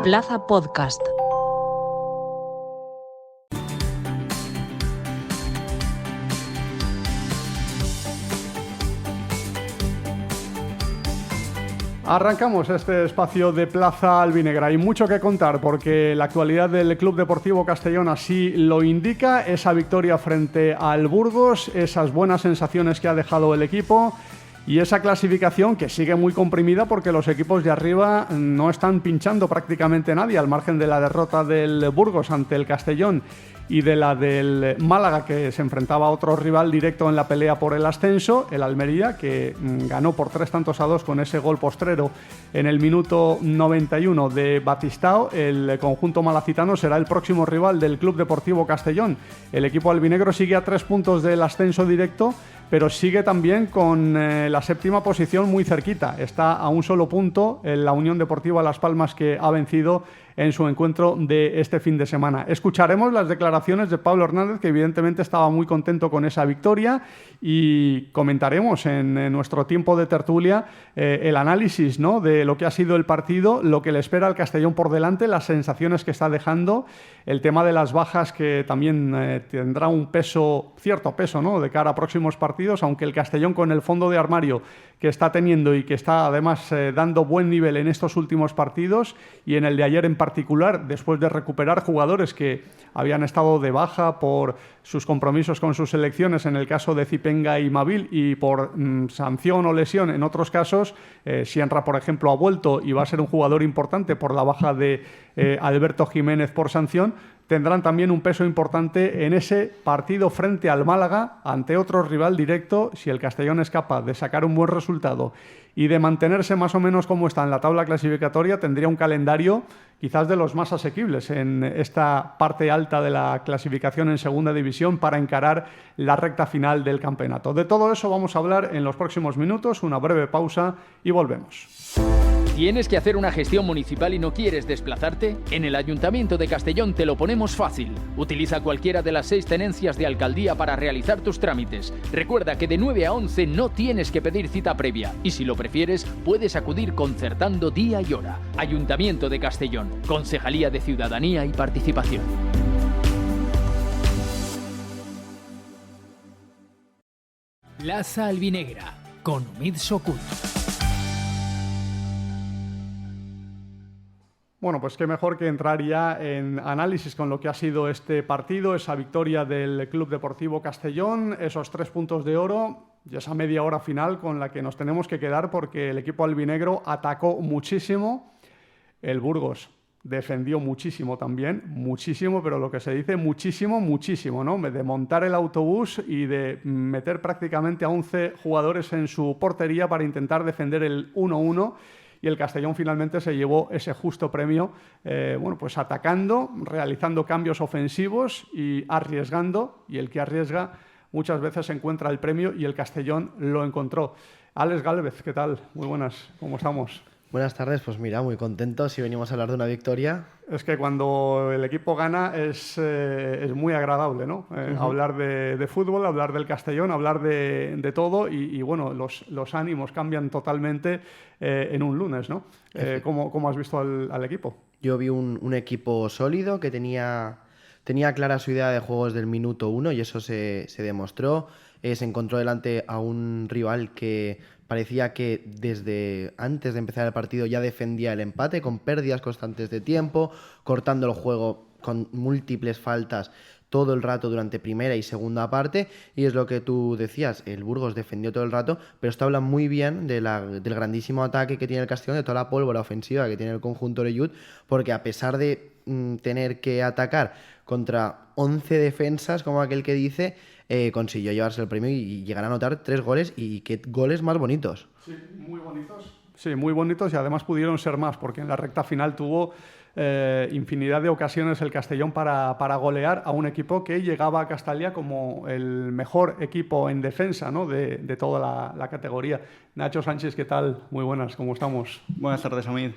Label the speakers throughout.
Speaker 1: Plaza Podcast.
Speaker 2: Arrancamos este espacio de Plaza Albinegra. Hay mucho que contar porque la actualidad del Club Deportivo Castellón así lo indica. Esa victoria frente al Burgos, esas buenas sensaciones que ha dejado el equipo y esa clasificación que sigue muy comprimida porque los equipos de arriba no están pinchando prácticamente nadie, al margen de la derrota del Burgos ante el Castellón y de la del Málaga, que se enfrentaba a otro rival directo en la pelea por el ascenso, el Almería, que ganó por 3-2 con ese gol postrero en el minuto 91 de Batistao. El conjunto malacitano será el próximo rival del Club Deportivo Castellón. El equipo albinegro sigue a 3 puntos del ascenso directo, pero sigue también con la séptima posición muy cerquita. Está a un solo punto en la Unión Deportiva Las Palmas, que ha vencido en su encuentro de este fin de semana. Escucharemos las declaraciones de Pablo Hernández, que evidentemente estaba muy contento con esa victoria, y comentaremos en nuestro tiempo de tertulia el análisis, ¿no?, de lo que ha sido el partido, lo que le espera al Castellón por delante, las sensaciones que está dejando, el tema de las bajas, que también tendrá un peso, cierto peso, ¿no?, de cara a próximos partidos, aunque el Castellón, con el fondo de armario que está teniendo y que está además dando buen nivel en estos últimos partidos, y en el de ayer en particular, después de recuperar jugadores que habían estado de baja por sus compromisos con sus selecciones, en el caso de Zipenga y Mabil, y por sanción o lesión en otros casos. Sienra, por ejemplo, ha vuelto y va a ser un jugador importante por la baja de Alberto Jiménez por sanción. Tendrán también un peso importante en ese partido frente al Málaga, ante otro rival directo. Si el Castellón es capaz de sacar un buen resultado y de mantenerse más o menos como está en la tabla clasificatoria, tendría un calendario quizás de los más asequibles en esta parte alta de la clasificación en segunda división para encarar la recta final del campeonato. De todo eso vamos a hablar en los próximos minutos. Una breve pausa y volvemos.
Speaker 3: ¿Tienes que hacer una gestión municipal y no quieres desplazarte? En el Ayuntamiento de Castellón te lo ponemos fácil. Utiliza cualquiera de las 6 tenencias de alcaldía para realizar tus trámites. Recuerda que de 9 a 11 no tienes que pedir cita previa y, si lo prefieres, puedes acudir concertando día y hora. Ayuntamiento de Castellón, Concejalía de Ciudadanía y Participación.
Speaker 4: Plaza Albinegra, con Omid Sokut.
Speaker 2: Bueno, pues qué mejor que entrar ya en análisis con lo que ha sido este partido, esa victoria del Club Deportivo Castellón, esos 3 puntos de oro y esa media hora final con la que nos tenemos que quedar, porque el equipo albinegro atacó muchísimo. El Burgos defendió muchísimo también, muchísimo, pero lo que se dice muchísimo, ¿no? De montar el autobús y de meter prácticamente a 11 jugadores en su portería para intentar defender el 1-1. Y el Castellón finalmente se llevó ese justo premio, pues atacando, realizando cambios ofensivos y arriesgando. Y el que arriesga muchas veces encuentra el premio, y el Castellón lo encontró. Alex Gálvez, ¿qué tal? Muy buenas, ¿cómo estamos?
Speaker 5: Buenas tardes, pues mira, muy contentos, si venimos a hablar de una victoria.
Speaker 2: Es que cuando el equipo gana es muy agradable, ¿no? Hablar de fútbol, hablar del Castellón, hablar de todo, y bueno, los ánimos cambian totalmente en un lunes, ¿no? ¿Cómo has visto al equipo?
Speaker 5: Yo vi un equipo sólido que tenía clara su idea de juego desde el minuto 1, y eso se demostró. Se encontró delante a un rival que parecía que desde antes de empezar el partido ya defendía el empate, con pérdidas constantes de tiempo, cortando el juego con múltiples faltas todo el rato durante primera y segunda parte. Y es lo que tú decías, el Burgos defendió todo el rato, pero esto habla muy bien del grandísimo ataque que tiene el Castellón, de toda la pólvora ofensiva que tiene el conjunto orellut, porque a pesar de tener que atacar contra 11 defensas, como aquel que dice, consiguió llevarse el premio y llegar a anotar 3 goles, y qué goles más bonitos.
Speaker 2: Sí, muy bonitos. Sí, muy bonitos, y además pudieron ser más, porque en la recta final tuvo infinidad de ocasiones el Castellón para golear a un equipo que llegaba a Castalia como el mejor equipo en defensa, ¿no?, de toda la categoría. Nacho Sánchez, ¿qué tal? Muy buenas, ¿cómo estamos?
Speaker 6: Buenas tardes, Omid.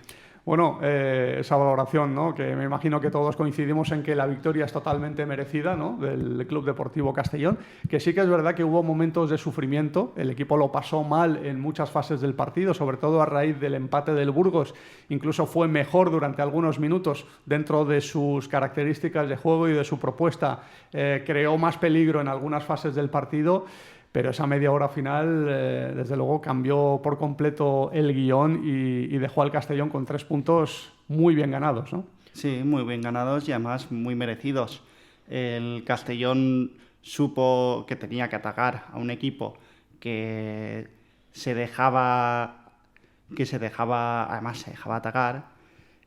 Speaker 2: Bueno, esa valoración, ¿no? Que me imagino que todos coincidimos en que la victoria es totalmente merecida, ¿no? Del Club Deportivo Castellón, que sí que es verdad que hubo momentos de sufrimiento, el equipo lo pasó mal en muchas fases del partido, sobre todo a raíz del empate del Burgos, incluso fue mejor durante algunos minutos dentro de sus características de juego y de su propuesta, creó más peligro en algunas fases del partido. Pero esa media hora final, desde luego, cambió por completo el guión y dejó al Castellón con 3 puntos muy bien ganados, ¿no?
Speaker 1: Sí, muy bien ganados y además muy merecidos. El Castellón supo que tenía que atacar a un equipo que se dejaba atacar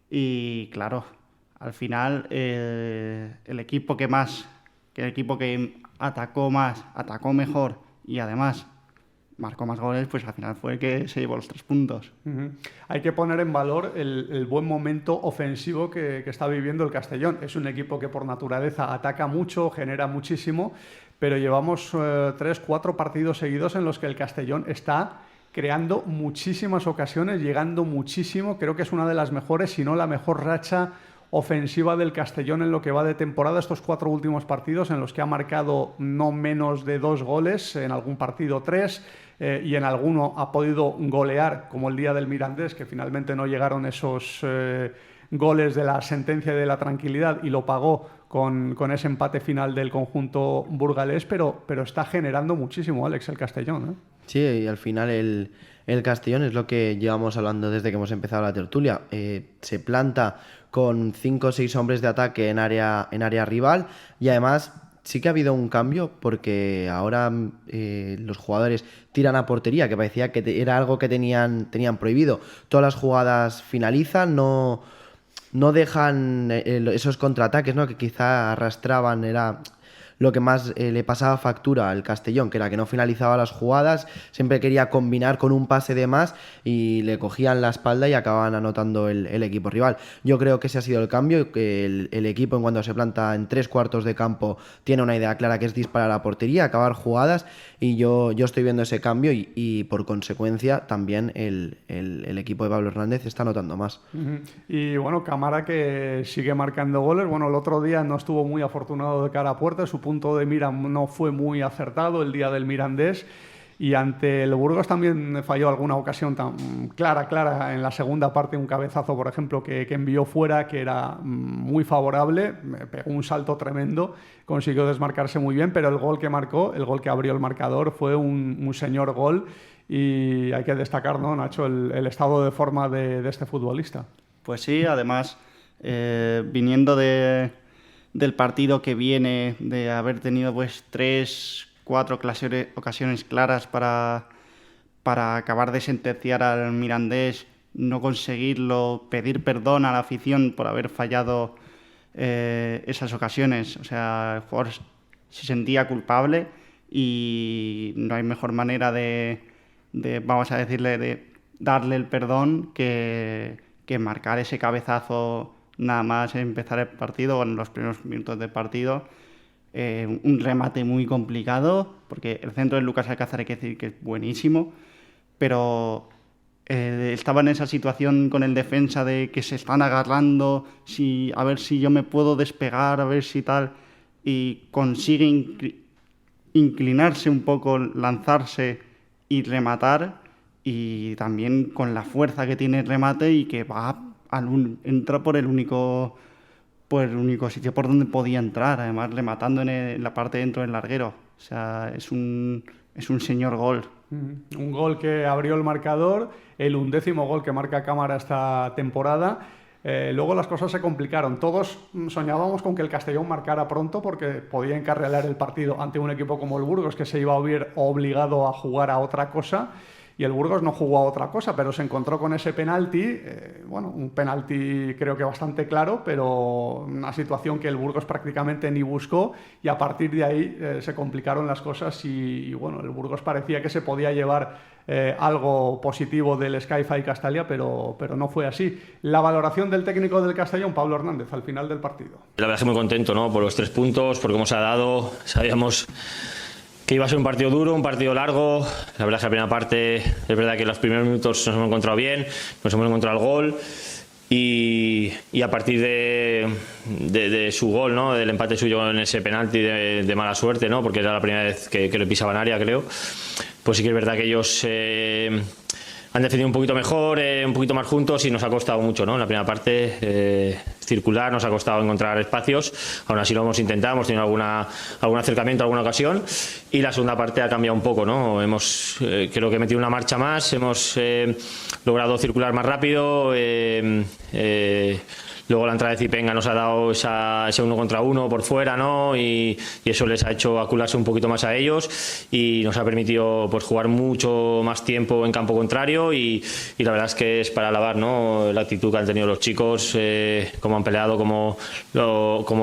Speaker 1: y claro, al final el equipo que atacó más, atacó mejor y además marcó más goles, pues al final fue el que se llevó los 3 puntos.
Speaker 2: Hay que poner en valor el buen momento ofensivo que está viviendo el Castellón. Es un equipo que por naturaleza ataca mucho, genera muchísimo, pero llevamos 3-4 partidos seguidos en los que el Castellón está creando muchísimas ocasiones, llegando muchísimo. Creo que es una de las mejores, si no la mejor racha ofensiva del Castellón en lo que va de temporada, estos 4 últimos partidos en los que ha marcado no menos de 2 goles, en algún partido 3, y en alguno ha podido golear, como el día del Mirandés, que finalmente no llegaron esos goles de la sentencia y de la tranquilidad y lo pagó con ese empate final del conjunto burgalés, pero está generando muchísimo, Alex, el Castellón, ¿eh?
Speaker 5: Sí, y al final el Castellón es lo que llevamos hablando desde que hemos empezado la tertulia. Se planta con 5 o 6 hombres de ataque en área rival y además sí que ha habido un cambio porque ahora los jugadores tiran a portería, que parecía que era algo que tenían prohibido. Todas las jugadas finalizan, no dejan esos contraataques, ¿no? Que quizá arrastraban, era lo que más le pasaba factura al Castellón, que era que no finalizaba las jugadas, siempre quería combinar con un pase de más y le cogían la espalda y acababan anotando el equipo rival. Yo creo que ese ha sido el cambio, que el equipo en cuanto se planta en 3/4 de campo tiene una idea clara que es disparar a portería, acabar jugadas, y yo estoy viendo ese cambio y por consecuencia también el equipo de Pablo Hernández está anotando más.
Speaker 2: Y bueno, Camara, que sigue marcando goles. Bueno, el otro día no estuvo muy afortunado de cara a puerta, su punto de mira no fue muy acertado el día del Mirandés, y ante el Burgos también falló alguna ocasión tan clara en la segunda parte, un cabezazo, por ejemplo, que envió fuera, que era muy favorable, pegó un salto tremendo, consiguió desmarcarse muy bien, pero el gol que marcó, el gol que abrió el marcador, fue un señor gol, y hay que destacar, ¿no, Nacho, el estado de forma de este futbolista?
Speaker 1: Pues sí, además, viniendo del partido que viene, de haber tenido pues 3-4 ocasiones claras para acabar de sentenciar al Mirandés, no conseguirlo, pedir perdón a la afición por haber fallado esas ocasiones. O sea, el jugador se sentía culpable y no hay mejor manera de vamos a decirle, de darle el perdón que marcar ese cabezazo nada más empezar el partido, o en los primeros minutos del partido. Un remate muy complicado, porque el centro de Lucas Alcázar hay que decir que es buenísimo, pero estaba en esa situación con el defensa de que se están agarrando, a ver si yo me puedo despegar, a ver si tal, y consigue inclinarse un poco, lanzarse y rematar, y también con la fuerza que tiene el remate y que entra por el único sitio por donde podía entrar, además rematando en la parte dentro del larguero. O sea, es un señor gol.
Speaker 2: Un gol que abrió el marcador, el 11º gol que marca Cámara esta temporada. Luego las cosas se complicaron. Todos soñábamos con que el Castellón marcara pronto porque podía encarrilar el partido ante un equipo como el Burgos, que se iba a ver obligado a jugar a otra cosa. Y el Burgos no jugó a otra cosa, pero se encontró con ese penalti, un penalti creo que bastante claro, pero una situación que el Burgos prácticamente ni buscó, y a partir de ahí se complicaron las cosas y bueno, el Burgos parecía que se podía llevar algo positivo del Sky-Fi Castalia, pero no fue así. La valoración del técnico del Castellón, Pablo Hernández, al final del partido.
Speaker 6: La verdad es que muy contento, ¿no? Por los 3 puntos, por cómo se ha dado. Sabíamos que iba a ser un partido duro, un partido largo. La verdad es que la primera parte, es verdad que en los primeros minutos nos hemos encontrado bien, nos hemos encontrado el gol, Y a partir de su gol, ¿no? Del empate suyo en ese penalti de mala suerte, ¿no? Porque era la primera vez que le pisaban área, creo. Pues sí que es verdad que ellos han defendido un poquito mejor, un poquito más juntos, y nos ha costado mucho, ¿no? En la primera parte circular, nos ha costado encontrar espacios. Aún así lo hemos intentado, hemos tenido algún acercamiento, alguna ocasión, y la segunda parte ha cambiado un poco, ¿no? Hemos creo que metido una marcha más, hemos logrado circular más rápido. Luego la entrada de Zipenga nos ha dado ese 1 contra 1 por fuera, ¿no? Y eso les ha hecho acularse un poquito más a ellos, y nos ha permitido pues jugar mucho más tiempo en campo contrario, y la verdad es que es para alabar, ¿no? La actitud que han tenido los chicos, cómo han peleado, cómo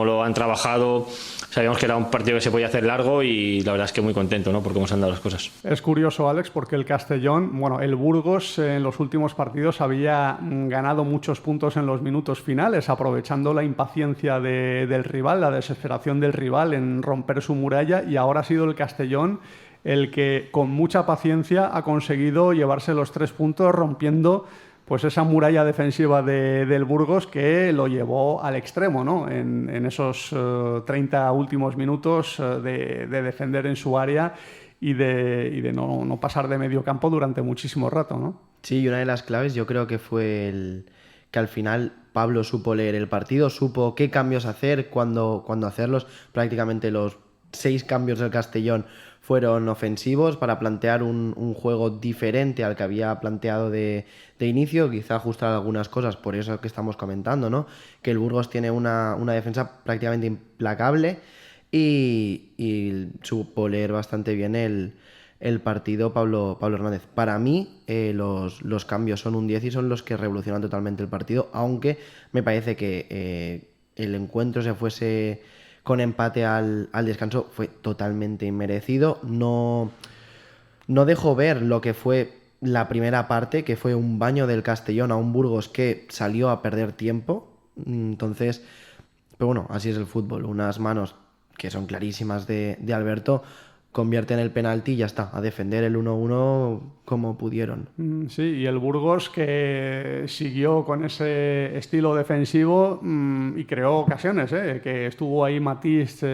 Speaker 6: lo han trabajado. Sabíamos que era un partido que se podía hacer largo, y la verdad es que muy contento, ¿no? Por cómo se han dado las cosas.
Speaker 2: Es curioso, Alex, porque el Castellón, bueno, el Burgos en los últimos partidos había ganado muchos puntos en los minutos finales, aprovechando la impaciencia del rival, la desesperación del rival en romper su muralla, y ahora ha sido el Castellón el que con mucha paciencia ha conseguido llevarse los 3 puntos, rompiendo pues esa muralla defensiva del Burgos, que lo llevó al extremo, ¿no? En esos 30 últimos minutos de defender en su área y de no pasar de medio campo durante muchísimo rato, ¿no?
Speaker 5: Sí, y una de las claves yo creo que fue que al final Pablo supo leer el partido, supo qué cambios hacer, cuándo hacerlos. Prácticamente los 6 cambios del Castellón fueron ofensivos para plantear un juego diferente al que había planteado de inicio, quizá ajustar algunas cosas, por eso que estamos comentando, ¿no? Que el Burgos tiene una defensa prácticamente implacable, y supo leer bastante bien el partido Pablo Hernández. Para mí los cambios son un 10 y son los que revolucionan totalmente el partido, aunque me parece que el encuentro se fuese con empate al descanso fue totalmente inmerecido. No dejó ver lo que fue la primera parte, que fue un baño del Castellón a un Burgos que salió a perder tiempo. Entonces, pero bueno, así es el fútbol. Unas manos que son clarísimas de Alberto convierten el penalti y ya está, a defender el 1-1 como pudieron.
Speaker 2: Sí, y el Burgos que siguió con ese estilo defensivo y creó ocasiones, que estuvo ahí Matís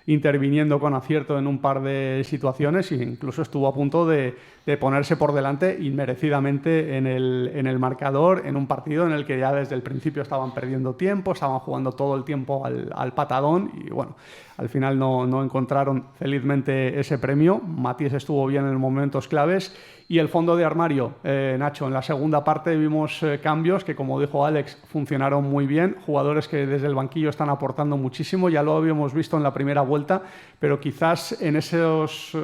Speaker 2: interviniendo con acierto en un par de situaciones, e incluso estuvo a punto de ponerse por delante inmerecidamente en el marcador, en un partido en el que ya desde el principio estaban perdiendo tiempo, estaban jugando todo el tiempo al patadón, y bueno, al final no encontraron felizmente ese premio. Matís estuvo bien en momentos claves. Y el fondo de armario, Nacho, en la segunda parte vimos cambios que, como dijo Alex, funcionaron muy bien. Jugadores que desde el banquillo están aportando muchísimo. Ya lo habíamos visto en la primera vuelta, pero quizás en esos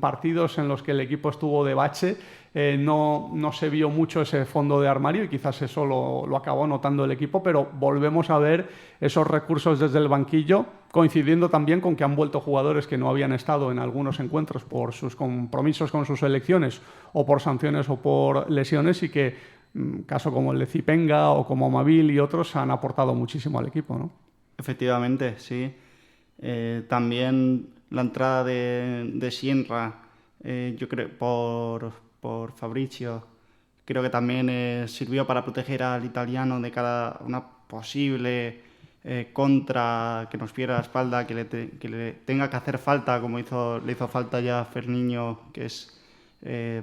Speaker 2: partidos en los que el equipo estuvo de bache, no se vio mucho ese fondo de armario, y quizás eso lo acabó notando el equipo, pero volvemos a ver esos recursos desde el banquillo, coincidiendo también con que han vuelto jugadores que no habían estado en algunos encuentros por sus compromisos con sus selecciones, o por sanciones o por lesiones, y que, caso como el de Zipenga o como Mabil y otros, han aportado muchísimo al equipo, ¿no?
Speaker 1: Efectivamente, sí. También la entrada de Sienra, yo creo, por Fabrizio, creo que también sirvió para proteger al italiano de cara a una posible contra que nos fiera la espalda, que le tenga que hacer falta, como le hizo falta ya a Ferniño, que es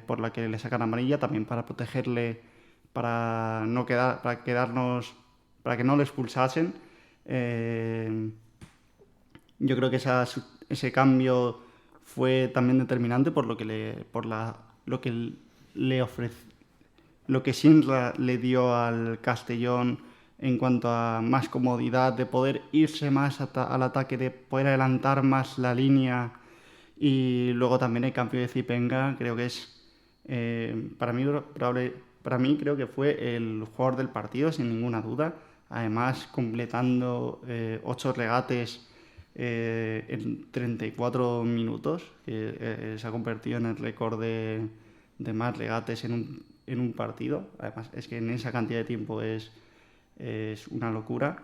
Speaker 1: por la que le sacan amarilla, también para protegerle, para que no le expulsasen. Yo creo que ese cambio fue también determinante por lo que Sinra le dio al Castellón en cuanto a más comodidad, de poder irse más al ataque, de poder adelantar más la línea. Y luego también el cambio de Zipenga, creo que es para mí creo que fue el jugador del partido sin ninguna duda, además completando 8 regates en 34 minutos, que se ha convertido en el récord de más regates en un partido. Además es que en esa cantidad de tiempo es una locura.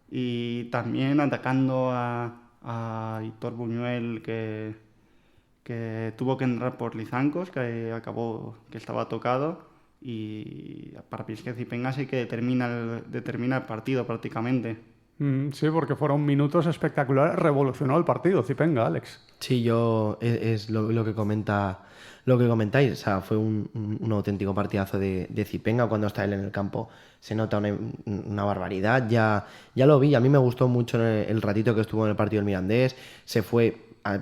Speaker 1: Y también atacando a Hitor Buñuel, que tuvo que entrar por Lizancos, que estaba tocado, y para mí es que Zipenga sí que determina el partido prácticamente.
Speaker 2: Sí, porque fueron minutos espectaculares, revolucionó el partido Zipenga, Alex.
Speaker 5: Sí, es lo que comentáis, o sea, fue un auténtico partidazo de Zipenga. Cuando está él en el campo se nota una barbaridad, ya lo vi, a mí me gustó mucho el ratito que estuvo en el partido del Mirandés, se fue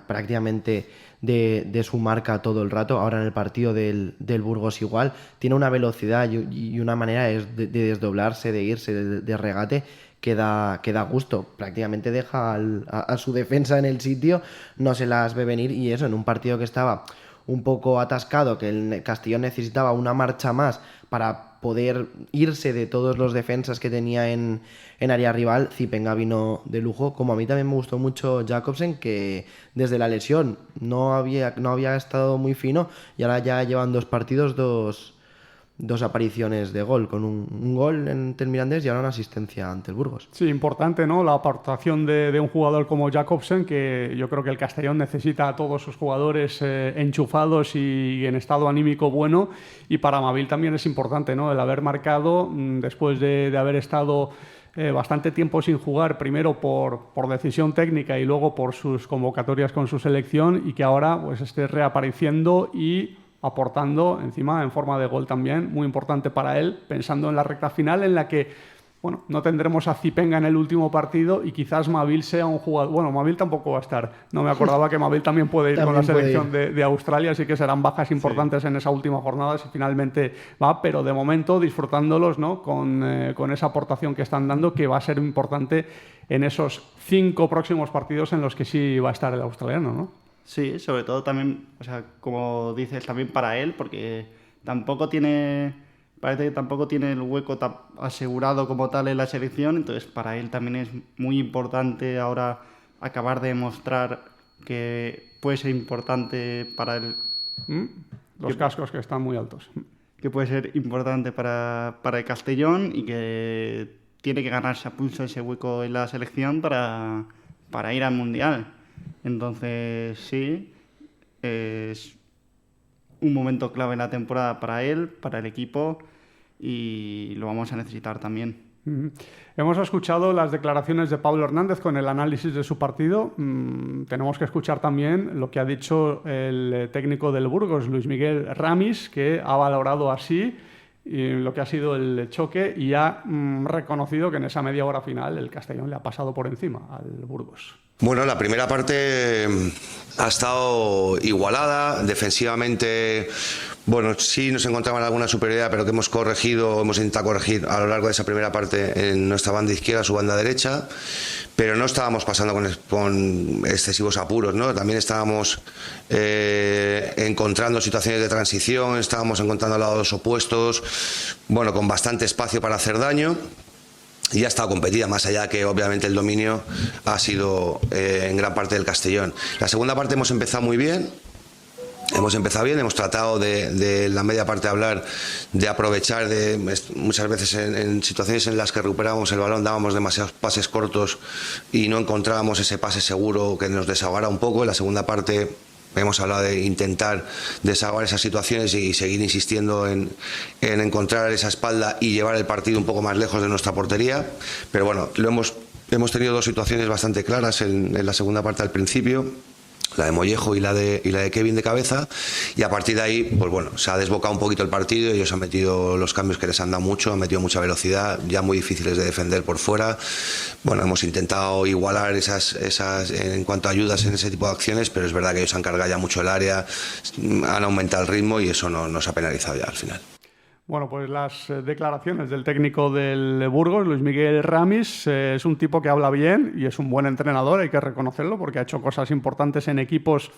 Speaker 5: prácticamente de su marca todo el rato. Ahora en el partido del Burgos igual, tiene una velocidad y una manera de desdoblarse, de irse, de regate, que da gusto. Prácticamente deja a su defensa en el sitio, no se las ve venir, y eso en un partido que estaba un poco atascado, que el Castellón necesitaba una marcha más para poder irse de todos los defensas que tenía en área rival. Zipenga vino de lujo. Como a mí también me gustó mucho Jakobsen, que desde la lesión no había estado muy fino, y ahora ya llevan 2 partidos, dos apariciones de gol, con un gol ante el Mirandés y ahora una asistencia ante el Burgos.
Speaker 2: Sí, importante, ¿no? La aportación de un jugador como Jakobsen, que yo creo que el Castellón necesita a todos sus jugadores enchufados y en estado anímico bueno, y para Amabil también es importante, ¿no? El haber marcado después de haber estado bastante tiempo sin jugar, primero por decisión técnica y luego por sus convocatorias con su selección, y que ahora pues esté reapareciendo y aportando encima en forma de gol también, muy importante para él, pensando en la recta final en la que, bueno, no tendremos a Zipenga en el último partido y quizás Mabil sea un jugador... Bueno, Mabil tampoco va a estar. No me acordaba que Mabil también puede ir con la selección de Australia, así que serán bajas importantes en esa última jornada si finalmente va, pero de momento disfrutándolos, ¿no? Con esa aportación que están dando, que va a ser importante en esos 5 próximos partidos en los que sí va a estar el australiano, ¿no?
Speaker 1: Sí, sobre todo también, o sea, como dices, también para él, porque parece que tampoco tiene el hueco asegurado como tal en la selección, entonces para él también es muy importante ahora acabar de demostrar que puede ser importante para él.
Speaker 2: Los cascos que están muy altos.
Speaker 1: Que puede ser importante para el Castellón y que tiene que ganarse a pulso ese hueco en la selección para ir al Mundial. Entonces, sí, es un momento clave en la temporada para él, para el equipo, y lo vamos a necesitar también.
Speaker 2: Hemos escuchado las declaraciones de Pablo Hernández con el análisis de su partido. Tenemos que escuchar también lo que ha dicho el técnico del Burgos, Luis Miguel Ramis, que ha valorado así lo que ha sido el choque y ha reconocido que en esa media hora final el Castellón le ha pasado por encima al Burgos.
Speaker 7: Bueno, la primera parte ha estado igualada, defensivamente, bueno, sí nos encontraban alguna superioridad, pero que hemos intentado corregir a lo largo de esa primera parte en nuestra banda izquierda, su banda derecha, pero no estábamos pasando con excesivos apuros, ¿no? También estábamos encontrando situaciones de transición, estábamos encontrando lados opuestos, bueno, con bastante espacio para hacer daño. Y ha estado competida, más allá que obviamente el dominio ha sido en gran parte del Castellón. La segunda parte hemos empezado muy bien, hemos tratado de la media parte de aprovechar muchas veces en situaciones en las que recuperábamos el balón, dábamos demasiados pases cortos y no encontrábamos ese pase seguro que nos desahogara un poco. En la segunda parte hemos hablado de intentar desahogar esas situaciones y seguir insistiendo en encontrar esa espalda y llevar el partido un poco más lejos de nuestra portería. Pero bueno, hemos tenido 2 situaciones bastante claras en la segunda parte al principio, la de Mollejo y la de Kevin de cabeza, y a partir de ahí, pues bueno, se ha desbocado un poquito el partido. Ellos han metido los cambios que les han dado mucho, han metido mucha velocidad, ya muy difíciles de defender por fuera. Bueno, hemos intentado igualar esas en cuanto a ayudas en ese tipo de acciones, pero es verdad que ellos han cargado ya mucho el área, han aumentado el ritmo y eso nos ha penalizado ya al final.
Speaker 2: Bueno, pues las declaraciones del técnico del Burgos, Luis Miguel Ramis, es un tipo que habla bien y es un buen entrenador, hay que reconocerlo, porque ha hecho cosas importantes en equipos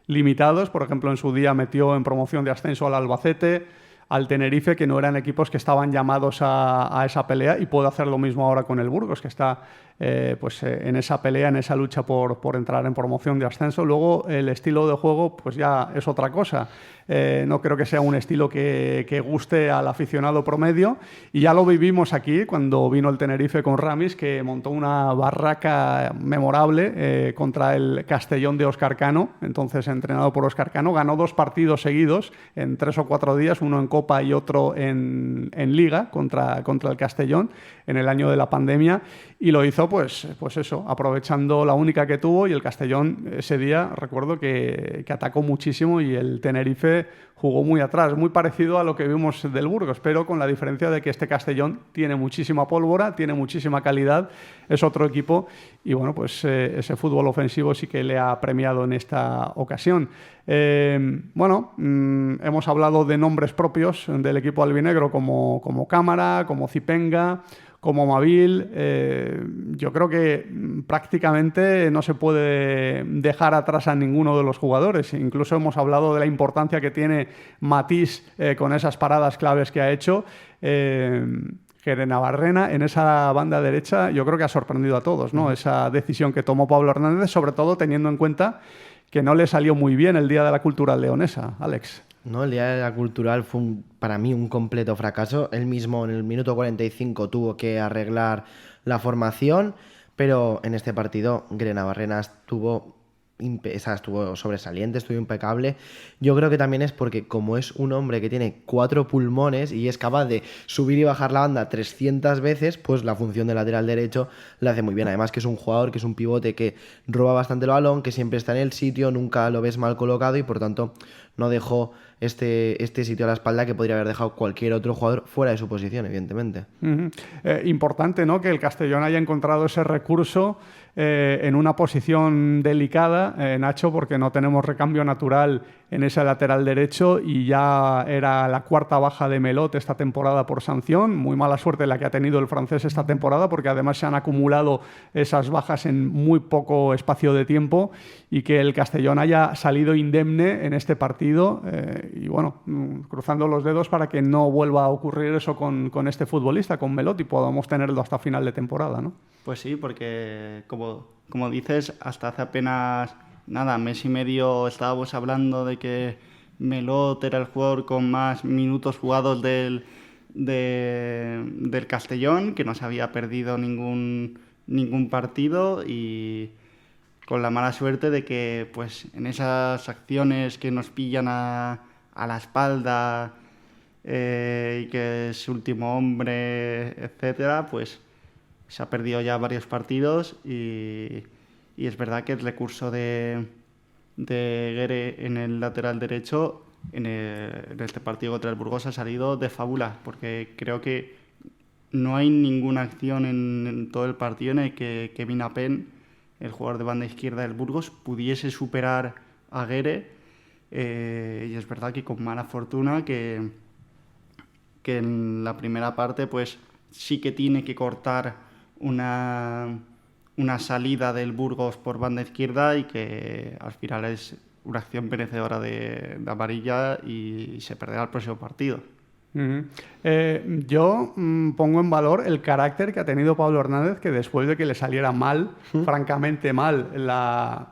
Speaker 2: limitados. Por ejemplo, en su día metió en promoción de ascenso al Albacete, al Tenerife, que no eran equipos que estaban llamados a esa pelea, y puede hacer lo mismo ahora con el Burgos, que está en esa pelea, en esa lucha por entrar en promoción de ascenso. Luego el estilo de juego pues ya es otra cosa. No creo que sea un estilo que guste al aficionado promedio, y ya lo vivimos aquí cuando vino el Tenerife con Ramis, que montó una barraca memorable contra el Castellón de Óscar Cano, entonces entrenado por Óscar Cano. Ganó 2 partidos seguidos en 3 o 4 días, uno en Copa y otro en Liga contra el Castellón en el año de la pandemia, y lo hizo pues eso, aprovechando la única que tuvo, y el Castellón ese día recuerdo que atacó muchísimo y el Tenerife jugó muy atrás, muy parecido a lo que vimos del Burgos, pero con la diferencia de que este Castellón tiene muchísima pólvora, tiene muchísima calidad, es otro equipo, y bueno, pues ese fútbol ofensivo sí que le ha premiado en esta ocasión. Hemos hablado de nombres propios del equipo albinegro como Cámara, como Zipenga, como Mabil. Yo creo que prácticamente no se puede dejar atrás a ninguno de los jugadores. Incluso hemos hablado de la importancia que tiene Matís con esas paradas claves que ha hecho. Guerenavarrena en esa banda derecha yo creo que ha sorprendido a todos, ¿no? Esa decisión que tomó Pablo Hernández, sobre todo teniendo en cuenta que no le salió muy bien el Día de la Cultural leonesa, Alex.
Speaker 5: No, el Día de la Cultural fue para mí un completo fracaso. Él mismo en el minuto 45 tuvo que arreglar la formación, pero en este partido Guerenavarrena estuvo sobresaliente, estuvo impecable. Yo creo que también es porque como es un hombre que tiene 4 pulmones y es capaz de subir y bajar la banda 300 veces, pues la función de lateral derecho la hace muy bien. Además que es un jugador, que es un pivote que roba bastante el balón, que siempre está en el sitio, nunca lo ves mal colocado y por tanto no dejó este sitio a la espalda que podría haber dejado cualquier otro jugador fuera de su posición, evidentemente.
Speaker 2: Importante, ¿no?, que el Castellón haya encontrado ese recurso en una posición delicada, Nacho, porque no tenemos recambio natural en ese lateral derecho y ya era la 4ª baja de Melot esta temporada por sanción. Muy mala suerte la que ha tenido el francés esta temporada, porque además se han acumulado esas bajas en muy poco espacio de tiempo, y que el Castellón haya salido indemne en este partido y bueno, cruzando los dedos para que no vuelva a ocurrir eso con este futbolista, con Melot, y podamos tenerlo hasta final de temporada, ¿no?
Speaker 1: Pues sí, porque como dices, hasta hace apenas mes y medio estábamos hablando de que Melot era el jugador con más minutos jugados del Castellón, que no se había perdido ningún partido, y con la mala suerte de que pues en esas acciones que nos pillan a la espalda y que es último hombre, etcétera, pues se ha perdido ya varios partidos, y es verdad que el recurso de Guere en el lateral derecho en este partido contra el Burgos ha salido de fábula, porque creo que no hay ninguna acción en todo el partido en el que Kevin Apen, el jugador de banda izquierda del Burgos, pudiese superar a Guere, y es verdad que con mala fortuna que en la primera parte pues sí que tiene que cortar una salida del Burgos por banda izquierda, y que al final es una acción merecedora de amarilla y se perderá el próximo partido.
Speaker 2: Yo pongo en valor el carácter que ha tenido Pablo Hernández, que después de que le saliera mal, francamente mal, la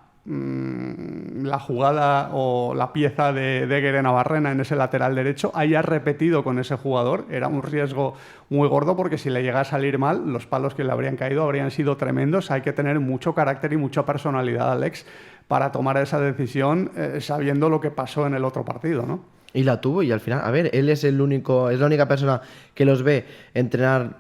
Speaker 2: jugada o la pieza de Guerenavarrena en ese lateral derecho, haya repetido con ese jugador. Era un riesgo muy gordo, porque si le llega a salir mal, los palos que le habrían caído habrían sido tremendos. Hay que tener mucho carácter y mucha personalidad, Alex, para tomar esa decisión sabiendo lo que pasó en el otro partido, ¿no?
Speaker 5: Y la tuvo, y al final, a ver, él es la única persona que los ve entrenar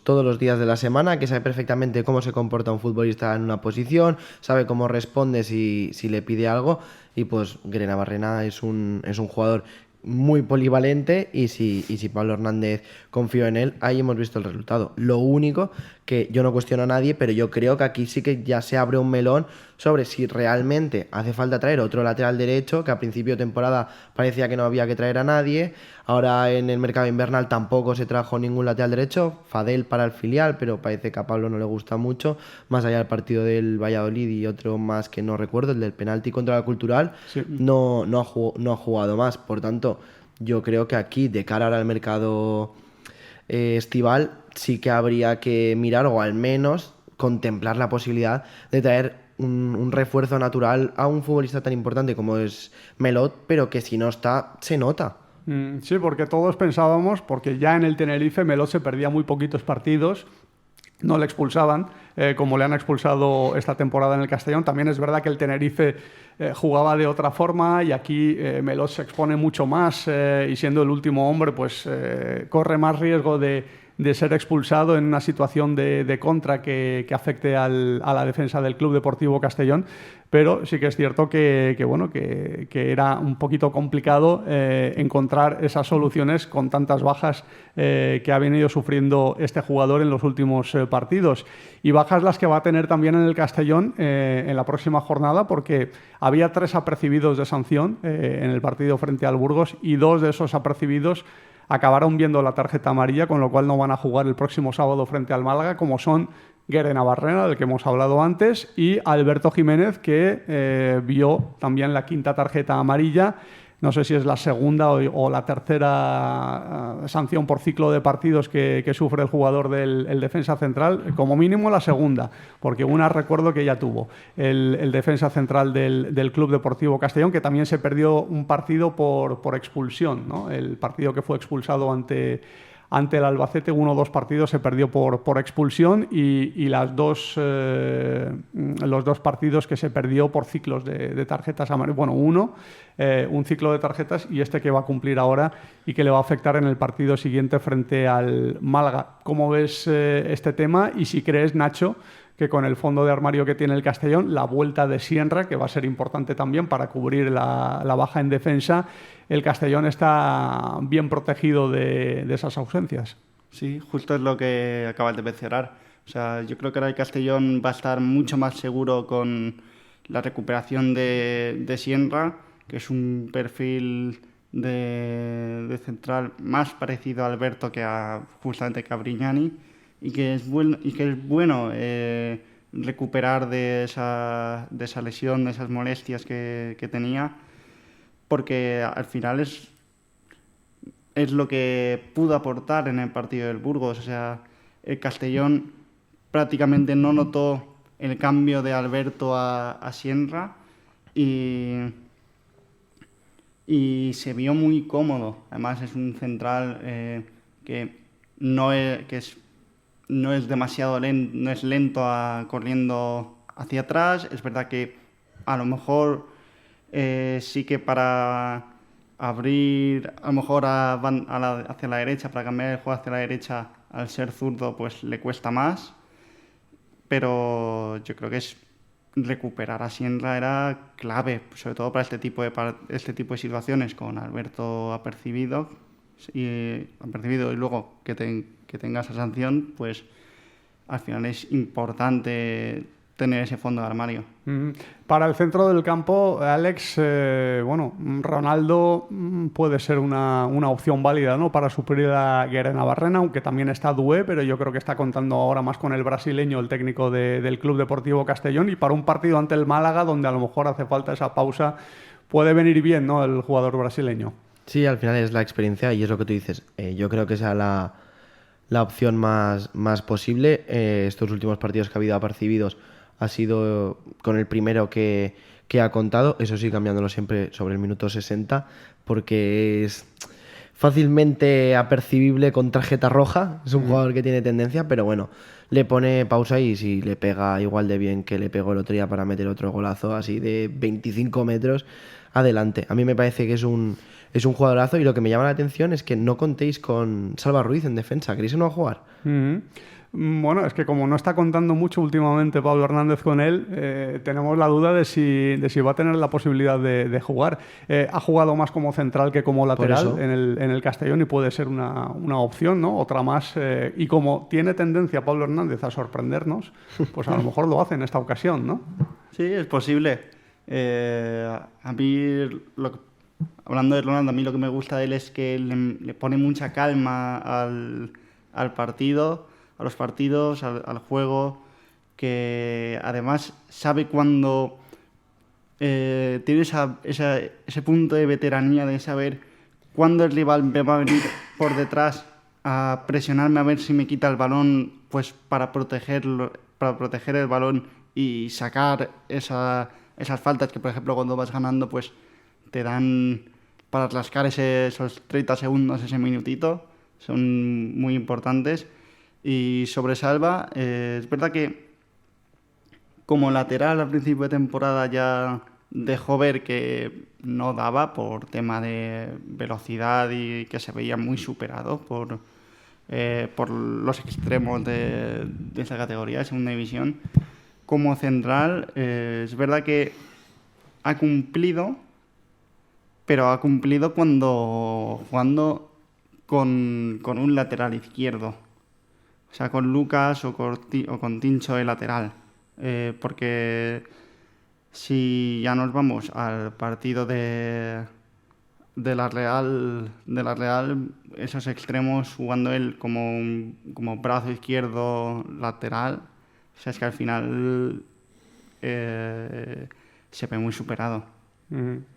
Speaker 5: todos los días de la semana, que sabe perfectamente cómo se comporta un futbolista en una posición, sabe cómo responde si le pide algo, y pues Guerenavarrena es un jugador muy polivalente, y si Pablo Hernández confió en él, ahí hemos visto el resultado. Lo único que yo no cuestiono a nadie, pero yo creo que aquí sí que ya se abre un melón sobre si realmente hace falta traer otro lateral derecho, que a principio de temporada parecía que no había que traer a nadie. Ahora en el mercado invernal tampoco se trajo ningún lateral derecho, Fadel para el filial, pero parece que a Pablo no le gusta mucho, más allá del partido del Valladolid y otro más que no recuerdo, el del penalti contra la Cultural, sí. No ha jugado más. Por tanto, yo creo que aquí, de cara ahora al mercado estival, sí que habría que mirar, o al menos contemplar la posibilidad de traer un refuerzo natural a un futbolista tan importante como es Melot, pero que si no está, se nota.
Speaker 2: Sí, porque todos pensábamos, porque ya en el Tenerife Melot se perdía muy poquitos partidos, no le expulsaban, como le han expulsado esta temporada en el Castellón. También es verdad que el Tenerife jugaba de otra forma y aquí Melot se expone mucho más y siendo el último hombre, pues corre más riesgo de ser expulsado en una situación de contra que afecte a la defensa del Club Deportivo Castellón. Pero sí que es cierto que era un poquito complicado encontrar esas soluciones con tantas bajas que ha venido sufriendo este jugador en los últimos partidos. Y bajas las que va a tener también en el Castellón en la próxima jornada, porque había 3 apercibidos de sanción en el partido frente al Burgos y 2 de esos apercibidos acabaron viendo la tarjeta amarilla, con lo cual no van a jugar el próximo sábado frente al Málaga, como son Guere Navarrena, del que hemos hablado antes, y Alberto Jiménez, que vio también la 5ª tarjeta amarilla. No sé si es la segunda o la tercera sanción por ciclo de partidos que sufre el jugador del defensa central, como mínimo la segunda, porque una recuerdo que ya tuvo el defensa central del Club Deportivo Castellón, que también se perdió un partido por expulsión, ¿no? El partido que fue expulsado ante el Albacete, 1 o 2 partidos se perdió por expulsión y los dos partidos que se perdió por ciclos de tarjetas amarillas. Bueno, un ciclo de tarjetas y este que va a cumplir ahora y que le va a afectar en el partido siguiente frente al Málaga. ¿Cómo ves este tema? Y si crees, Nacho, que con el fondo de armario que tiene el Castellón, la vuelta de Sienra, que va a ser importante también para cubrir la baja en defensa, el Castellón está bien protegido de esas ausencias.
Speaker 1: Sí, justo es lo que acabas de mencionar. O sea, yo creo que ahora el Castellón va a estar mucho más seguro con la recuperación de Sienra, que es un perfil de central más parecido a Alberto que justamente que a Brignani, y que es bueno recuperar de esa lesión, de esas molestias que tenía, porque al final es lo que pudo aportar en el partido del Burgos. O sea, el Castellón prácticamente no notó el cambio de Alberto a Sienra y se vio muy cómodo. Además es un central que no es demasiado lento, no es lento corriendo hacia atrás. Es verdad que a lo mejor sí que para abrir a lo mejor hacia la derecha, para cambiar el juego hacia la derecha, al ser zurdo, pues le cuesta más. Pero yo creo que recuperar a Sienra era clave, sobre todo para este tipo de situaciones, con Alberto apercibido y luego que tenga esa sanción, pues al final es importante tener ese fondo de armario.
Speaker 2: Para el centro del campo, Alex, Ronaldo puede ser una opción válida, ¿no?, para suplir a Guere Navarrena, aunque también está Doué, pero yo creo que está contando ahora más con el brasileño, el técnico del Club Deportivo Castellón, y para un partido ante el Málaga, donde a lo mejor hace falta esa pausa, puede venir bien, ¿no?, el jugador brasileño.
Speaker 5: Sí, al final es la experiencia y es lo que tú dices. Yo creo que sea la opción más posible. Estos últimos partidos que ha habido apercibidos ha sido con el primero que ha contado, eso sí, cambiándolo siempre sobre el minuto 60, porque es fácilmente apercibible con tarjeta roja. Es un jugador que tiene tendencia, pero bueno, le pone pausa y si le pega igual de bien que le pegó el otro día para meter otro golazo así de 25 metros, adelante. A mí me parece que es un jugadorazo y lo que me llama la atención es que no contéis con Salva Ruiz en defensa. ¿Queréis que no va a jugar?
Speaker 2: Bueno, es que como no está contando mucho últimamente Pablo Hernández con él, tenemos la duda de si va a tener la posibilidad de jugar. Ha jugado más como central que como lateral en el Castellón y puede ser una opción, ¿no? Otra más. Y como tiene tendencia Pablo Hernández a sorprendernos, pues a lo mejor lo hace en esta ocasión, ¿no?
Speaker 1: Sí, es posible. A mí, hablando de Ronaldo, a mí lo que me gusta de él es que le pone mucha calma al partido, a los partidos, al juego, que además sabe cuando tiene ese punto de veteranía de saber cuándo el rival me va a venir por detrás a presionarme a ver si me quita el balón, pues para proteger el balón y sacar esas faltas que, por ejemplo, cuando vas ganando, pues te dan para rascar esos 30 segundos, ese minutito, son muy importantes. Y sobre Salva, es verdad que como lateral al principio de temporada ya dejó ver que no daba por tema de velocidad y que se veía muy superado por los extremos de esa categoría, de segunda división. Como central, es verdad que ha cumplido, pero ha cumplido jugando con un lateral izquierdo. O sea, con Lucas o con Tincho de lateral. Porque si ya nos vamos al partido de la Real, esos extremos jugando él como brazo izquierdo lateral, o sea, es que al final se ve muy superado.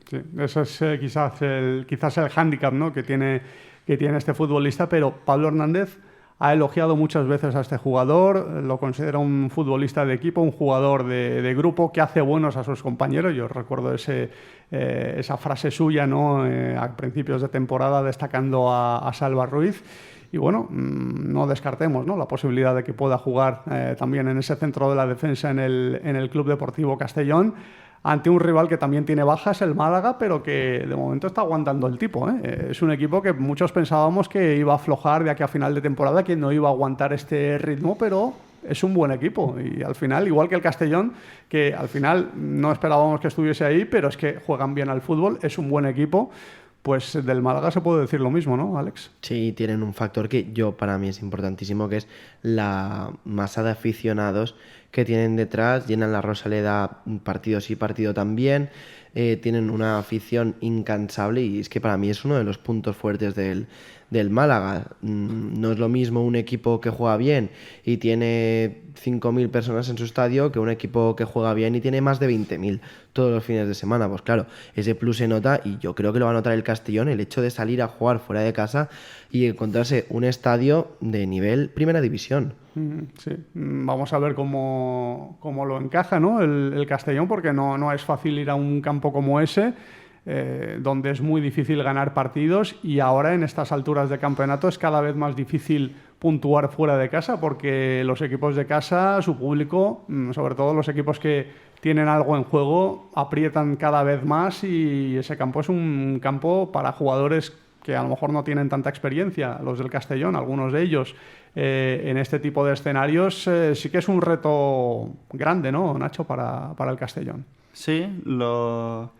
Speaker 2: Sí, eso es quizás el hándicap, ¿no?, que tiene este futbolista, pero Pablo Hernández ha elogiado muchas veces a este jugador, lo considera un futbolista de equipo, un jugador de grupo que hace buenos a sus compañeros. Yo recuerdo esa frase suya, ¿no?, a principios de temporada destacando a Salva Ruiz. Y bueno, no descartemos, ¿no?, la posibilidad de que pueda jugar también en ese centro de la defensa en el Club Deportivo Castellón, ante un rival que también tiene bajas, el Málaga, pero que de momento está aguantando el tipo, ¿eh? Es un equipo que muchos pensábamos que iba a aflojar de aquí a final de temporada, que no iba a aguantar este ritmo, pero es un buen equipo. Y al final, igual que el Castellón, que al final no esperábamos que estuviese ahí, pero es que juegan bien al fútbol, es un buen equipo. Pues del Málaga se puede decir lo mismo, ¿no, Alex?
Speaker 5: Sí, tienen un factor que para mí es importantísimo, que es la masa de aficionados que tienen detrás. Llenan la Rosaleda partido sí, partido también. Tienen una afición incansable y es que para mí es uno de los puntos fuertes del Málaga. No es lo mismo un equipo que juega bien y tiene 5.000 personas en su estadio que un equipo que juega bien y tiene más de 20.000 todos los fines de semana. Pues claro, ese plus se nota y yo creo que lo va a notar el Castellón, el hecho de salir a jugar fuera de casa y encontrarse un estadio de nivel Primera División.
Speaker 2: Sí, vamos a ver cómo lo encaja, ¿no?, el Castellón, porque no es fácil ir a un campo como ese, donde es muy difícil ganar partidos, y ahora en estas alturas de campeonato es cada vez más difícil puntuar fuera de casa, porque los equipos de casa, su público, sobre todo los equipos que tienen algo en juego, aprietan cada vez más, y ese campo es un campo para jugadores que a lo mejor no tienen tanta experiencia, los del Castellón, algunos de ellos, en este tipo de escenarios. Sí que es un reto grande, ¿no, Nacho, para el Castellón?
Speaker 1: Sí, lo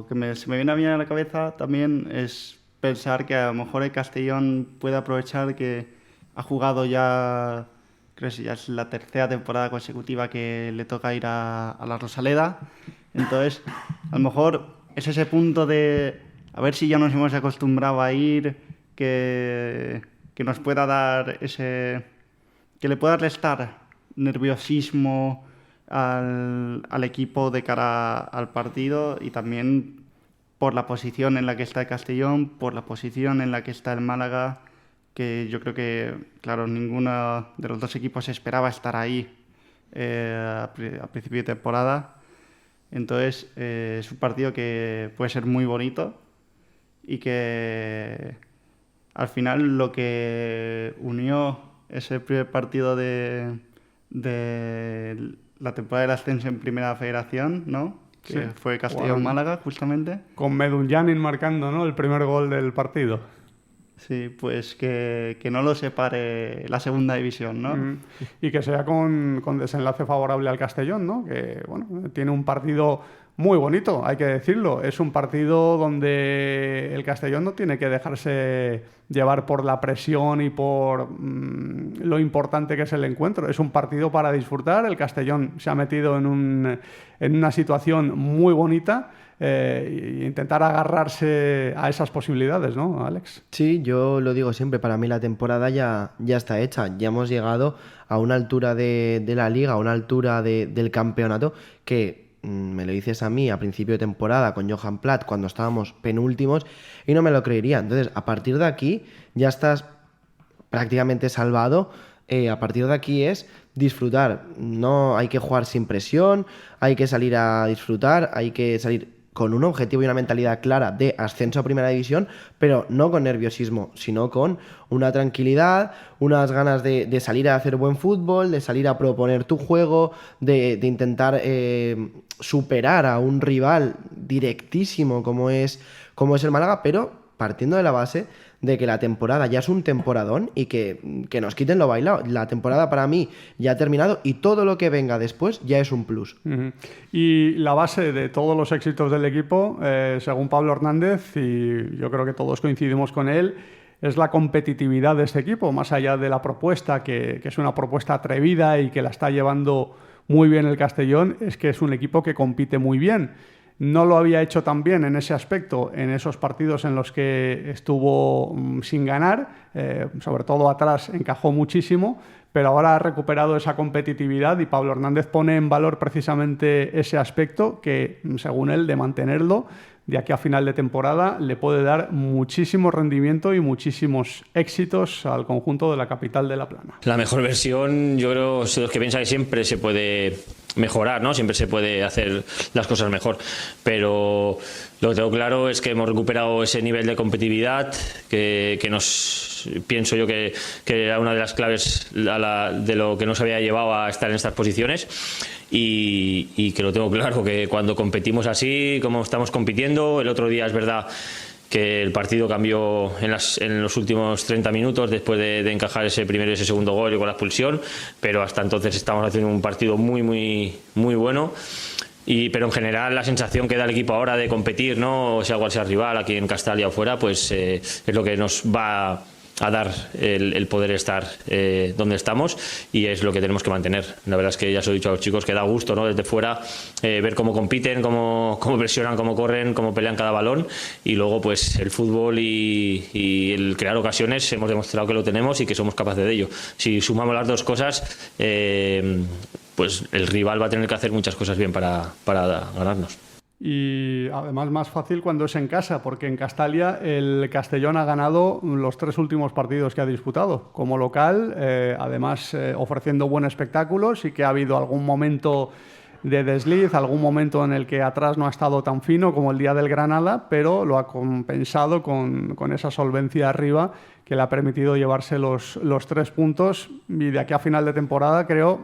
Speaker 1: que se me viene a mí a la cabeza también es pensar que a lo mejor el Castellón puede aprovechar que ha jugado ya, creo que ya es la tercera temporada consecutiva que le toca ir a la Rosaleda. Entonces, a lo mejor es ese punto de a ver si ya nos hemos acostumbrado a ir, que nos pueda dar que le pueda restar nerviosismo al equipo de cara al partido, y también por la posición en la que está el Castellón, por la posición en la que está el Málaga, que yo creo que, claro, ninguno de los dos equipos esperaba estar ahí a principio de temporada. Entonces, es un partido que puede ser muy bonito y que al final lo que unió ese primer partido de la temporada del ascenso en Primera Federación, ¿no?, que sí, fue Castellón-Málaga, justamente.
Speaker 2: Con Medunjanin marcando, ¿no?, el primer gol del partido.
Speaker 1: Sí, pues que no lo separe la segunda división, ¿no?
Speaker 2: Y que sea con desenlace favorable al Castellón, ¿no? Que, bueno, tiene un partido muy bonito, hay que decirlo. Es un partido donde el Castellón no tiene que dejarse llevar por la presión y por lo importante que es el encuentro. Es un partido para disfrutar. El Castellón se ha metido en una situación muy bonita, e intentar agarrarse a esas posibilidades, ¿no, Alex?
Speaker 5: Sí, yo lo digo siempre, para mí la temporada ya está hecha. Ya hemos llegado a una altura de la liga, a una altura del campeonato que me lo dices a mí a principio de temporada con Johan Platt cuando estábamos penúltimos y no me lo creería. Entonces, a partir de aquí ya estás prácticamente salvado. A partir de aquí es disfrutar. No hay que jugar sin presión, hay que salir a disfrutar, hay que salir con un objetivo y una mentalidad clara de ascenso a Primera División, pero no con nerviosismo, sino con una tranquilidad, unas ganas de salir a hacer buen fútbol, de salir a proponer tu juego, de intentar superar a un rival directísimo como es el Málaga, pero partiendo de la base de que la temporada ya es un temporadón y que nos quiten lo bailado. La temporada para mí ya ha terminado y todo lo que venga después ya es un plus.
Speaker 2: Uh-huh. Y la base de todos los éxitos del equipo, según Pablo Hernández, y yo creo que todos coincidimos con él, es la competitividad de este equipo, más allá de la propuesta, que es una propuesta atrevida y que la está llevando muy bien el Castellón, es que es un equipo que compite muy bien. No lo había hecho tan bien en ese aspecto en esos partidos en los que estuvo sin ganar, sobre todo atrás encajó muchísimo, pero ahora ha recuperado esa competitividad y Pablo Hernández pone en valor precisamente ese aspecto que, según él, de mantenerlo de aquí a final de temporada le puede dar muchísimo rendimiento y muchísimos éxitos al conjunto de la capital de La Plana.
Speaker 6: La mejor versión, yo creo, soy los que piensan que siempre se puede mejorar, ¿no? Siempre se puede hacer las cosas mejor, pero lo que tengo claro es que hemos recuperado ese nivel de competitividad que nos, pienso yo que era una de las claves de lo que nos había llevado a estar en estas posiciones. Y que lo tengo claro, que cuando competimos así, como estamos compitiendo, el otro día es verdad que el partido cambió en los últimos 30 minutos después de encajar ese primero y ese segundo gol y con la expulsión, pero hasta entonces estamos haciendo un partido muy, muy, muy bueno. Pero en general la sensación que da el equipo ahora de competir, ¿no? Sea cual sea el rival, aquí en Castalia o fuera, pues es lo que nos va a dar el poder estar donde estamos y es lo que tenemos que mantener. La verdad es que ya os he dicho a los chicos que da gusto, ¿no? Desde fuera ver cómo compiten, cómo presionan, cómo corren, cómo pelean cada balón y luego pues el fútbol y el crear ocasiones hemos demostrado que lo tenemos y que somos capaces de ello. Si sumamos las dos cosas, pues el rival va a tener que hacer muchas cosas bien para ganarnos.
Speaker 2: Y además más fácil cuando es en casa, porque en Castalia el Castellón ha ganado los 3 últimos partidos que ha disputado como local, además ofreciendo buen espectáculo. Sí que ha habido algún momento de desliz, algún momento en el que atrás no ha estado tan fino como el día del Granada, pero lo ha compensado con esa solvencia arriba que le ha permitido llevarse los 3 puntos. Y de aquí a final de temporada creo,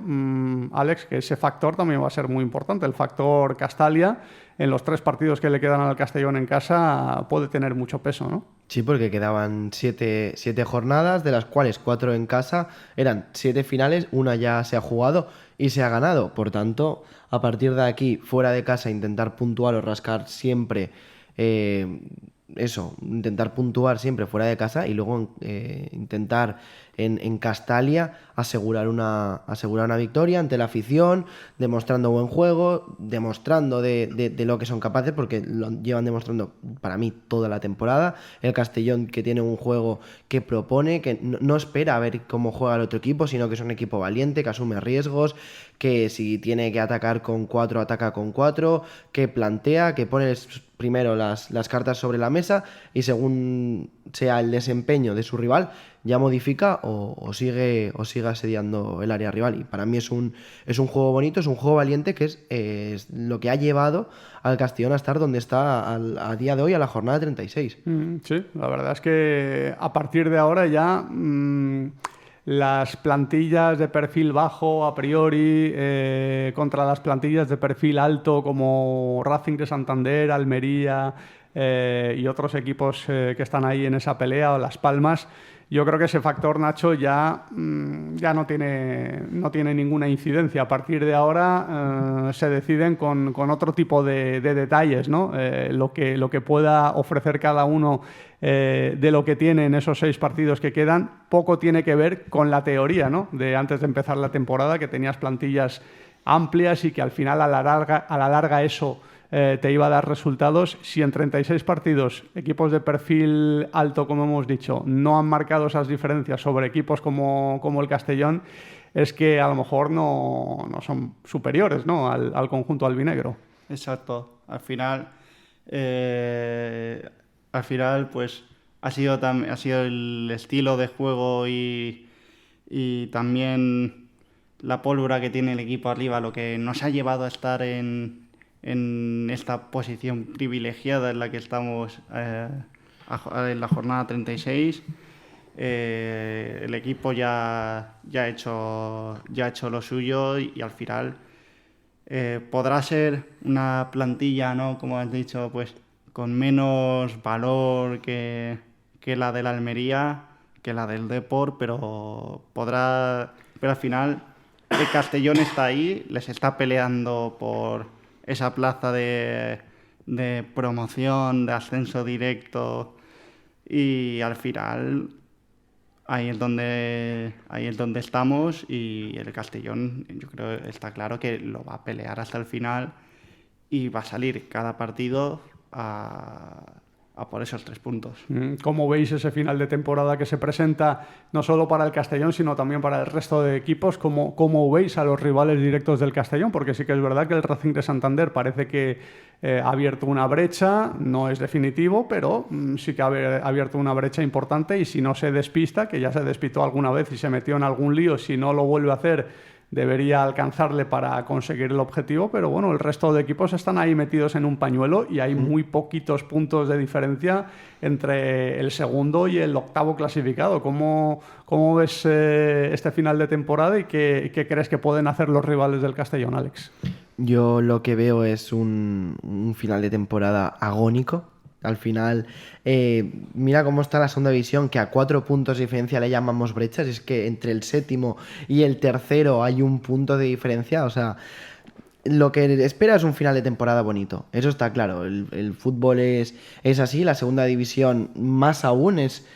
Speaker 2: Alex, que ese factor también va a ser muy importante. El factor Castalia en los 3 partidos que le quedan al Castellón en casa puede tener mucho peso, ¿no?
Speaker 5: Sí, porque quedaban 7 jornadas, de las cuales 4 en casa. Eran 7 finales, una ya se ha jugado y se ha ganado. Por tanto, a partir de aquí, fuera de casa, intentar puntuar o rascar siempre... intentar puntuar siempre fuera de casa y luego intentar en Castalia asegurar una victoria ante la afición, demostrando buen juego, demostrando de lo que son capaces, porque lo llevan demostrando para mí toda la temporada. El Castellón, que tiene un juego que propone, que no espera a ver cómo juega el otro equipo, sino que es un equipo valiente, que asume riesgos, que si tiene que atacar con 4, ataca con 4, que plantea, que pone primero las cartas sobre la mesa y según sea el desempeño de su rival ya modifica o sigue asediando el área rival. Y para mí es un juego bonito, es un juego valiente, que es lo que ha llevado al Castellón a estar donde está a día de hoy, a la jornada 36.
Speaker 2: Sí, la verdad es que a partir de ahora ya... las plantillas de perfil bajo a priori contra las plantillas de perfil alto como Racing de Santander, Almería y otros equipos que están ahí en esa pelea, o Las Palmas, yo creo que ese factor, Nacho, ya no tiene ninguna incidencia. A partir de ahora se deciden con otro tipo de detalles, ¿no? Lo que pueda ofrecer cada uno de lo que tiene en esos 6 partidos que quedan, poco tiene que ver con la teoría, ¿no? De antes de empezar la temporada, que tenías plantillas amplias y que al final a la larga eso te iba a dar resultados. Si en 36 partidos equipos de perfil alto, como hemos dicho, no han marcado esas diferencias sobre equipos como el Castellón, es que a lo mejor no son superiores, ¿no? al conjunto albinegro.
Speaker 1: Exacto. Al final pues ha sido el estilo de juego y también la pólvora que tiene el equipo arriba lo que nos ha llevado a estar en en esta posición privilegiada en la que estamos en la jornada 36. El equipo ya ha hecho lo suyo y al final podrá ser una plantilla, ¿no? Como has dicho, pues con menos valor que la de la Almería, que la del Depor, pero al final el Castellón está ahí, les está peleando por esa plaza de promoción, de ascenso directo, y al final ahí es donde estamos, y el Castellón, yo creo, está claro que lo va a pelear hasta el final y va a salir cada partido a por esos 3 puntos.
Speaker 2: ¿Cómo veis ese final de temporada que se presenta no solo para el Castellón, sino también para el resto de equipos? ¿Cómo veis a los rivales directos del Castellón? Porque sí que es verdad que el Racing de Santander parece que ha abierto una brecha, no es definitivo, pero sí que ha abierto una brecha importante, y si no se despista, que ya se despistó alguna vez y se metió en algún lío, si no lo vuelve a hacer, debería alcanzarle para conseguir el objetivo. Pero bueno, el resto de equipos están ahí metidos en un pañuelo y hay muy poquitos puntos de diferencia entre el segundo y el octavo clasificado. ¿Cómo ves este final de temporada y qué crees que pueden hacer los rivales del Castellón, Alex?
Speaker 5: Yo lo que veo es un final de temporada agónico. Al final, mira cómo está la segunda división, que a 4 puntos de diferencia le llamamos brechas. Es que entre el 7º y el 3º hay un punto de diferencia. O sea, lo que espera es un final de temporada bonito. Eso está claro. El fútbol es así. La segunda división más aún es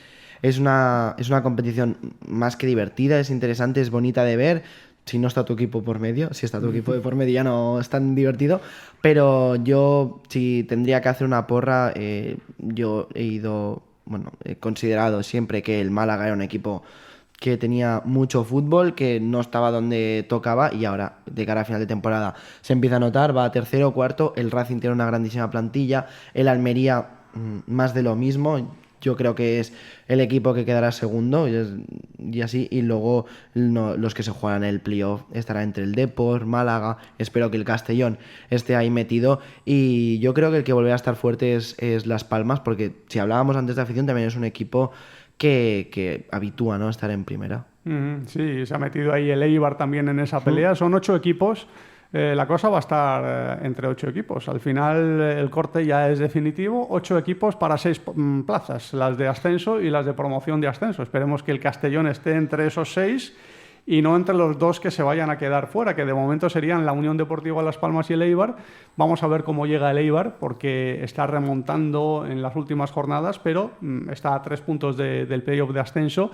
Speaker 5: una competición más que divertida, es interesante, es bonita de ver. Si no está tu equipo por medio, si está tu equipo de por medio ya no es tan divertido. Pero yo, si tendría que hacer una porra, yo he considerado siempre que el Málaga era un equipo que tenía mucho fútbol, que no estaba donde tocaba, y ahora, de cara a final de temporada, se empieza a notar, va a 3º, 4º, el Racing tiene una grandísima plantilla, el Almería más de lo mismo. Yo creo que es el equipo que quedará segundo y así. Y luego los que se juegan el playoff estará entre el Depor, Málaga. Espero que el Castellón esté ahí metido. Y yo creo que el que volverá a estar fuerte es Las Palmas, porque si hablábamos antes de afición, también es un equipo que habitúa, ¿no?, a estar en primera.
Speaker 2: Sí, se ha metido ahí el Eibar también en esa pelea. Son 8 equipos. La cosa va a estar entre 8 equipos. Al final el corte ya es definitivo. 8 equipos para 6 plazas, las de ascenso y las de promoción de ascenso. Esperemos que el Castellón esté entre esos 6 y no entre los 2 que se vayan a quedar fuera, que de momento serían la Unión Deportiva Las Palmas y el Eibar. Vamos a ver cómo llega el Eibar, porque está remontando en las últimas jornadas, pero está a 3 puntos del playoff de ascenso.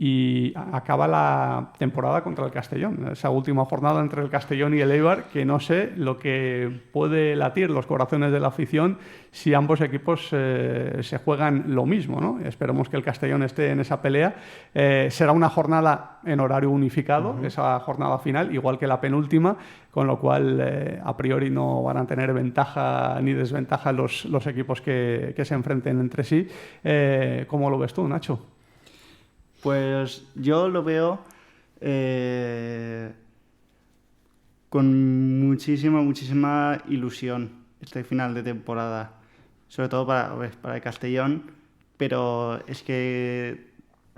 Speaker 2: Y acaba la temporada contra el Castellón, esa última jornada entre el Castellón y el Eibar, que no sé lo que puede latir los corazones de la afición si ambos equipos se juegan lo mismo, ¿no? Esperemos que el Castellón esté en esa pelea. Será una jornada en horario unificado, esa jornada final, igual que la penúltima, con lo cual a priori no van a tener ventaja ni desventaja los equipos que se enfrenten entre sí. ¿Cómo lo ves tú, Nacho?
Speaker 1: Pues yo lo veo con muchísima ilusión este final de temporada, sobre todo para el Castellón, pero es que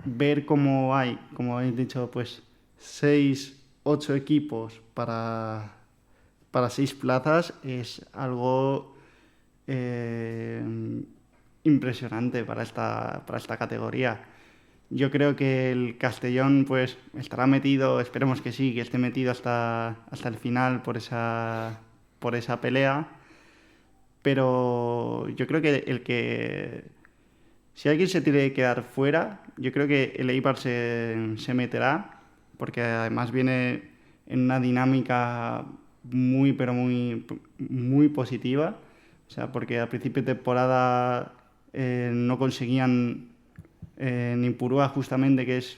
Speaker 1: ver cómo hay, como habéis dicho, pues 8 equipos para 6 plazas es algo impresionante para esta categoría. Yo creo que el Castellón pues estará metido, esperemos que sí, que esté metido hasta el final por esa pelea, pero yo creo que si alguien se tiene que quedar fuera, yo creo que el Eibar se meterá, porque además viene en una dinámica muy positiva, o sea, porque al principio de temporada no conseguían en Ipurúa, justamente, que es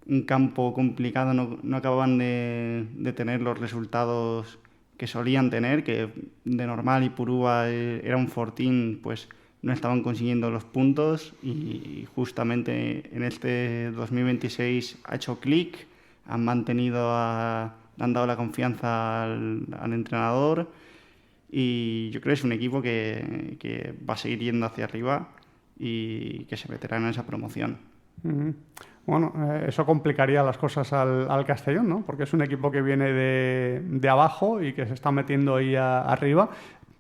Speaker 1: un campo complicado, no acababan de tener los resultados que solían tener, que de normal Ipurúa era un fortín, pues no estaban consiguiendo los puntos, y justamente en este 2026 ha hecho clic, han dado la confianza al entrenador, y yo creo que es un equipo que va a seguir yendo hacia arriba y que se meterá en esa promoción.
Speaker 2: Bueno, eso complicaría las cosas al Castellón, ¿no? Porque es un equipo que viene de abajo y que se está metiendo ahí arriba.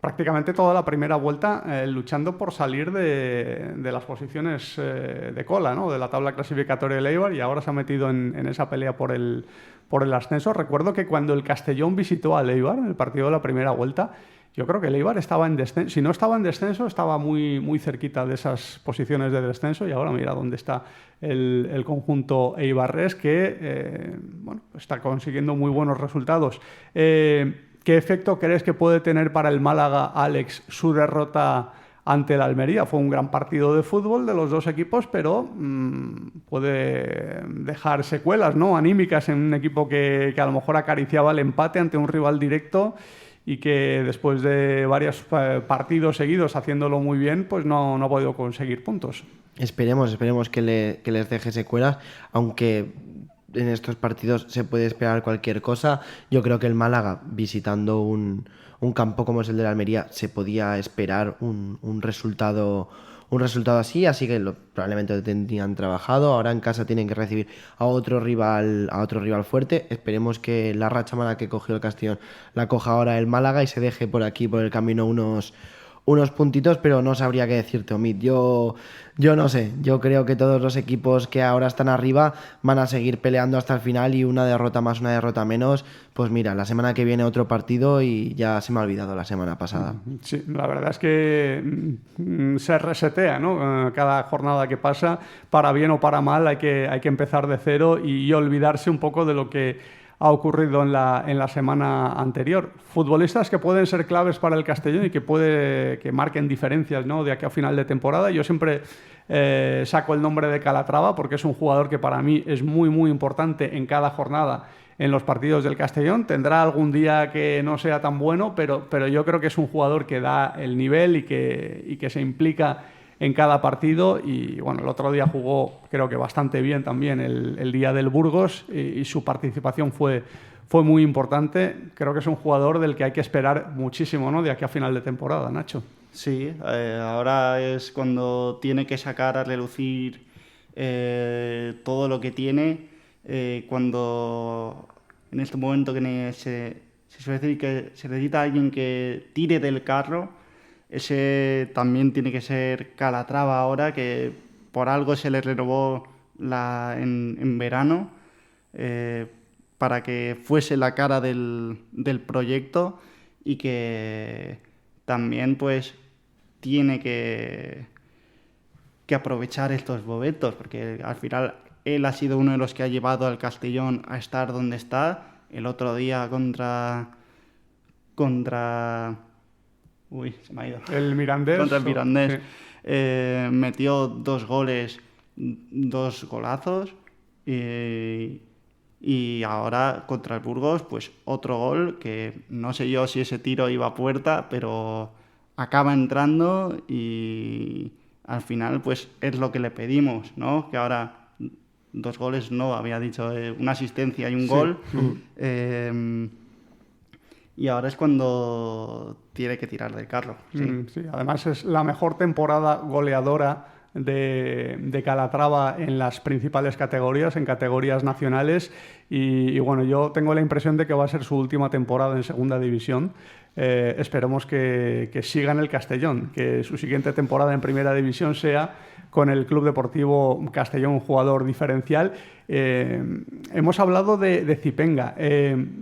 Speaker 2: Prácticamente toda la primera vuelta luchando por salir de las posiciones de cola, ¿no? De la tabla clasificatoria del Eibar, y ahora se ha metido en esa pelea por el ascenso. Recuerdo que cuando el Castellón visitó al Eibar en el partido de la primera vuelta, yo creo que el Eibar estaba en descenso. Si no estaba en descenso, estaba muy, muy cerquita de esas posiciones de descenso, y ahora mira dónde está el conjunto eibarrés, que bueno, está consiguiendo muy buenos resultados. ¿Qué efecto crees que puede tener para el Málaga, Alex, su derrota ante el Almería? Fue un gran partido de fútbol de los dos equipos, pero puede dejar secuelas, ¿no?, anímicas en un equipo que a lo mejor acariciaba el empate ante un rival directo y que después de varios partidos seguidos haciéndolo muy bien, pues no ha podido conseguir puntos.
Speaker 5: Esperemos que les deje secuelas, aunque en estos partidos se puede esperar cualquier cosa. Yo creo que el Málaga, visitando un campo como es el de la Almería, se podía esperar un resultado así que probablemente lo tendrían trabajado. Ahora en casa tienen que recibir a otro rival fuerte. Esperemos que la racha mala que cogió el Castellón la coja ahora el Málaga y se deje por aquí, por el camino, unos puntitos, pero no sabría qué decirte, Omid. Yo no sé, yo creo que todos los equipos que ahora están arriba van a seguir peleando hasta el final, y una derrota más, una derrota menos, pues mira, la semana que viene otro partido y ya se me ha olvidado la semana pasada.
Speaker 2: Sí, la verdad es que se resetea, ¿no? Cada jornada que pasa, para bien o para mal, hay que empezar de cero y olvidarse un poco de lo que ha ocurrido en la semana anterior. Futbolistas que pueden ser claves para el Castellón y que marquen diferencias, ¿no?, de aquí a final de temporada. Yo siempre saco el nombre de Calatrava, porque es un jugador que para mí es muy, muy importante en cada jornada en los partidos del Castellón. Tendrá algún día que no sea tan bueno, pero yo creo que es un jugador que da el nivel y que se implica en cada partido. Y bueno, el otro día jugó, creo que bastante bien también el día del Burgos, y su participación fue muy importante. Creo que es un jugador del que hay que esperar muchísimo, ¿no?, de aquí a final de temporada, Nacho.
Speaker 1: Sí, ahora es cuando tiene que sacar a relucir todo lo que tiene, cuando en este momento que se suele decir que se necesita alguien que tire del carro. Ese también tiene que ser Calatrava ahora, que por algo se le renovó en verano, para que fuese la cara del proyecto, y que también pues tiene que aprovechar estos momentos, porque al final él ha sido uno de los que ha llevado al Castellón a estar donde está. El otro día contra uy, se me ha ido.
Speaker 2: El Mirandés.
Speaker 1: Contra el Mirandés.
Speaker 2: Sí.
Speaker 1: Metió 2 goles, 2 golazos. Y ahora contra el Burgos, pues otro gol que no sé yo si ese tiro iba a puerta, pero acaba entrando, y al final pues es lo que le pedimos, ¿no? Que ahora 2 goles, no, había dicho una asistencia y un gol. Y ahora es cuando tiene que tirar del carro. Sí.
Speaker 2: Sí, además es la mejor temporada goleadora de Calatrava en las principales categorías, en categorías nacionales, y bueno, yo tengo la impresión de que va a ser su última temporada en segunda división. Esperemos que siga en el Castellón, que su siguiente temporada en primera división sea con el Club Deportivo Castellón, un jugador diferencial. Hemos hablado de Zipenga.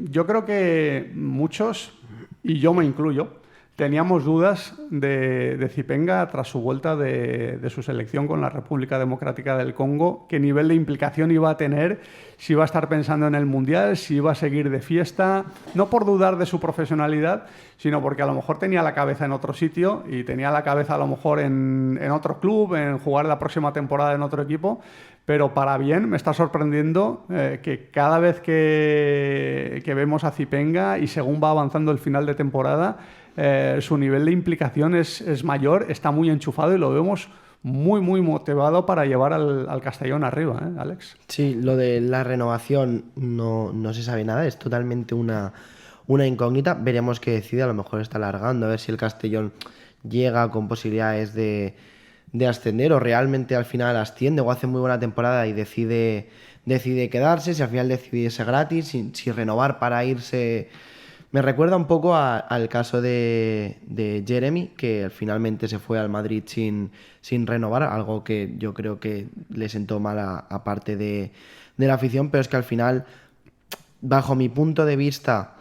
Speaker 2: Yo creo que muchos, y yo me incluyo, teníamos dudas de Zipenga tras su vuelta de su selección con la República Democrática del Congo, qué nivel de implicación iba a tener, si iba a estar pensando en el Mundial, si iba a seguir de fiesta, no por dudar de su profesionalidad, sino porque a lo mejor tenía la cabeza en otro sitio y tenía la cabeza a lo mejor en otro club, en jugar la próxima temporada en otro equipo. Pero para bien, me está sorprendiendo que cada vez que vemos a Zipenga, y según va avanzando el final de temporada, su nivel de implicación es mayor, está muy enchufado, y lo vemos muy, muy motivado para llevar al Castellón arriba, ¿eh, Alex?
Speaker 5: Sí, lo de la renovación no se sabe nada, es totalmente una una incógnita. Veremos qué decide, a lo mejor está alargando, a ver si el Castellón llega con posibilidades de ascender o realmente al final asciende o hace muy buena temporada y decide quedarse, si al final decide irse gratis, si renovar para irse. Me recuerda un poco al caso de Jeremy, que finalmente se fue al Madrid sin renovar, algo que yo creo que le sentó mal a parte de la afición, pero es que al final, bajo mi punto de vista,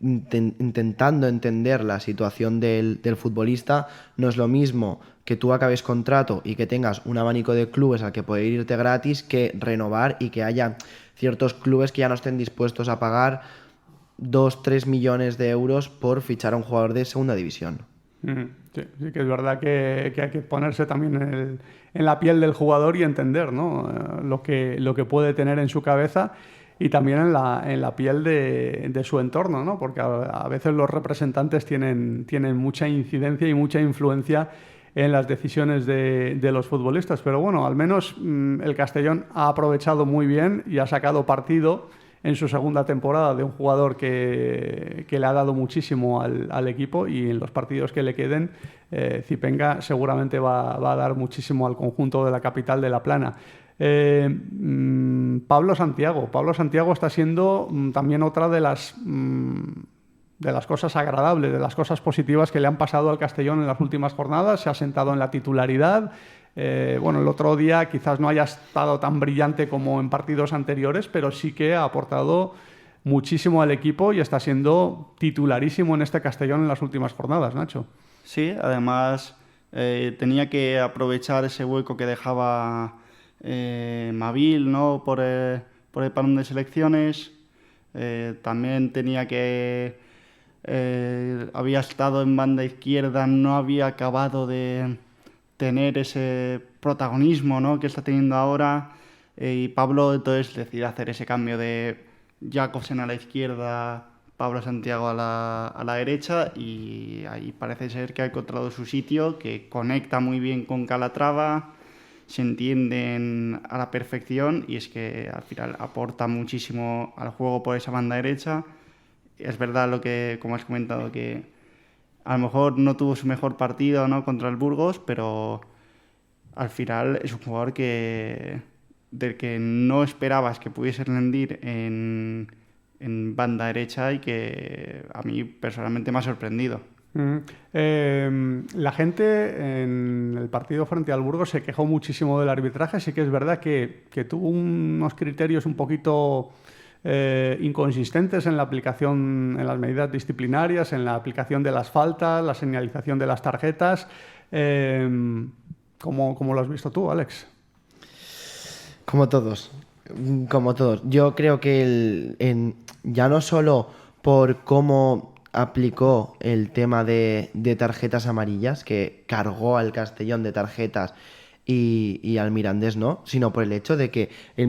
Speaker 5: intentando entender la situación del futbolista, no es lo mismo que tú acabes contrato y que tengas un abanico de clubes al que poder irte gratis que renovar y que haya ciertos clubes que ya no estén dispuestos a pagar 2-3 millones de euros por fichar a un jugador de segunda división.
Speaker 2: Sí, sí que es verdad que hay que ponerse también en la piel del jugador y entender, ¿no? lo que puede tener en su cabeza y también en la piel de su entorno, ¿no? Porque a veces los representantes tienen mucha incidencia y mucha influencia en las decisiones de los futbolistas. Pero bueno, al menos el Castellón ha aprovechado muy bien y ha sacado partido en su segunda temporada de un jugador que le ha dado muchísimo al equipo, y en los partidos que le queden, Zipenga seguramente va a dar muchísimo al conjunto de la capital de La Plana. Pablo Santiago está siendo también otra de las cosas agradables, de las cosas positivas que le han pasado al Castellón en las últimas jornadas. Se ha sentado en la titularidad. Bueno, el otro día quizás no haya estado tan brillante como en partidos anteriores, pero sí que ha aportado muchísimo al equipo y está siendo titularísimo en este Castellón en las últimas jornadas, Nacho.
Speaker 1: Sí, además tenía que aprovechar ese hueco que dejaba Mavil, ¿no? por el parón de selecciones. También tenía que... había estado en banda izquierda, no había acabado de tener ese protagonismo, ¿no? que está teniendo ahora, y Pablo entonces decide hacer ese cambio de Jakobsen a la izquierda, Pablo Santiago a la derecha, y ahí parece ser que ha encontrado su sitio, que conecta muy bien con Calatrava, se entienden a la perfección, y es que al final aporta muchísimo al juego por esa banda derecha. Es verdad lo que, como has comentado, que a lo mejor no tuvo su mejor partido, ¿no? contra el Burgos, pero al final es un jugador del que no esperabas que pudiese rendir en banda derecha, y que a mí personalmente me ha sorprendido.
Speaker 2: La gente en el partido frente al Burgos se quejó muchísimo del arbitraje. Sí que es verdad que tuvo unos criterios un poquito inconsistentes en la aplicación, en las medidas disciplinarias, en la aplicación de las faltas, la señalización de las tarjetas. ¿Cómo lo has visto tú, Alex?
Speaker 5: Como todos. Yo creo que ya no solo por cómo aplicó el tema de tarjetas amarillas, que cargó al Castellón de tarjetas y al Mirandés no, sino por el hecho de que el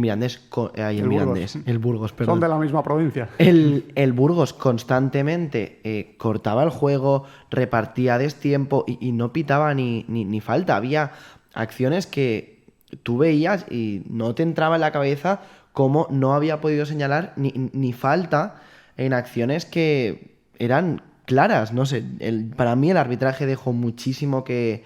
Speaker 5: Burgos, perdón.
Speaker 2: Son de la misma provincia.
Speaker 5: El Burgos constantemente cortaba el juego, repartía destiempo y no pitaba ni falta. Había acciones que tú veías y no te entraba en la cabeza cómo no había podido señalar ni falta en acciones que eran claras. No sé, para mí el arbitraje dejó muchísimo que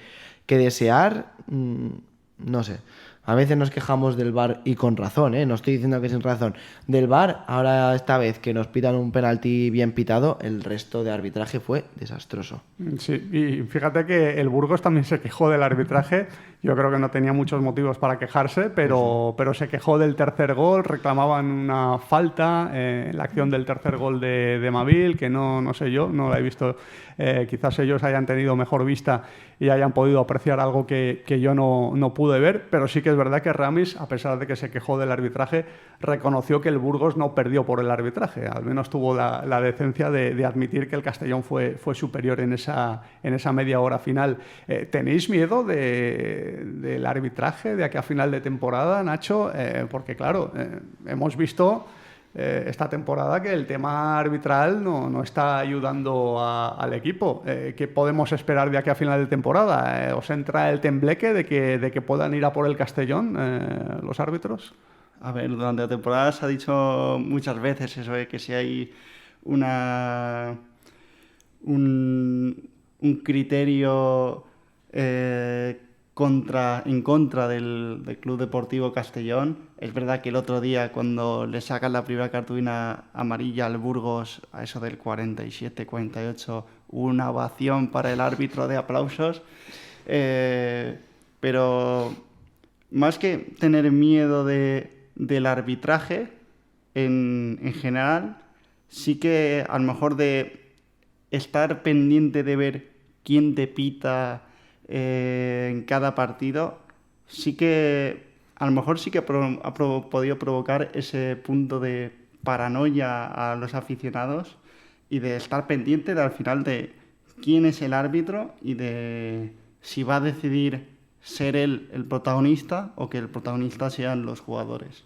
Speaker 5: desear. No sé, a veces nos quejamos del VAR, y con razón, no estoy diciendo que sin razón, del VAR. Ahora esta vez que nos pitan un penalti bien pitado, el resto de arbitraje fue desastroso.
Speaker 2: Sí, y fíjate que el Burgos también se quejó del arbitraje. Yo creo que no tenía muchos motivos para quejarse, pero se quejó del tercer gol, reclamaban una falta en la acción del tercer gol de Mavil, que no sé yo, no la he visto. Quizás ellos hayan tenido mejor vista y hayan podido apreciar algo que yo no pude ver, pero sí que es verdad que Ramis, a pesar de que se quejó del arbitraje, reconoció que el Burgos no perdió por el arbitraje. Al menos tuvo la decencia de admitir que el Castellón fue superior en esa media hora final. ¿Tenéis miedo del arbitraje de aquí a final de temporada, Nacho? Porque claro, hemos visto esta temporada que el tema arbitral no está ayudando al equipo. ¿Qué podemos esperar de aquí a final de temporada? ¿Os entra el tembleque de que puedan ir a por el Castellón los árbitros?
Speaker 1: A ver, durante la temporada se ha dicho muchas veces eso de que si hay un criterio en contra del Club Deportivo Castellón. Es verdad que el otro día, cuando le sacan la primera cartulina amarilla al Burgos, a eso del 47-48, hubo una ovación para el árbitro de aplausos. Pero más que tener miedo del arbitraje en general, sí que a lo mejor de estar pendiente de ver quién te pita en cada partido, sí que a lo mejor sí que ha podido provocar ese punto de paranoia a los aficionados y de estar pendiente al final de quién es el árbitro y de si va a decidir ser él el protagonista o que el protagonista sean los jugadores.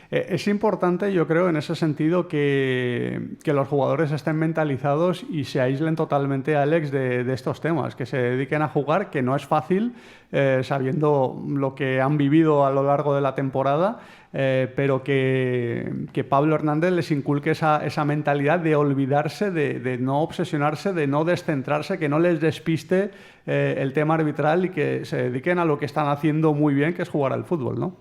Speaker 2: Es importante, yo creo, en ese sentido que los jugadores estén mentalizados y se aíslen totalmente, Alex, de estos temas, que se dediquen a jugar, que no es fácil, sabiendo lo que han vivido a lo largo de la temporada, pero que Pablo Hernández les inculque esa mentalidad de olvidarse, de no obsesionarse, de no descentrarse, que no les despiste el tema arbitral y que se dediquen a lo que están haciendo muy bien, que es jugar al fútbol, ¿no?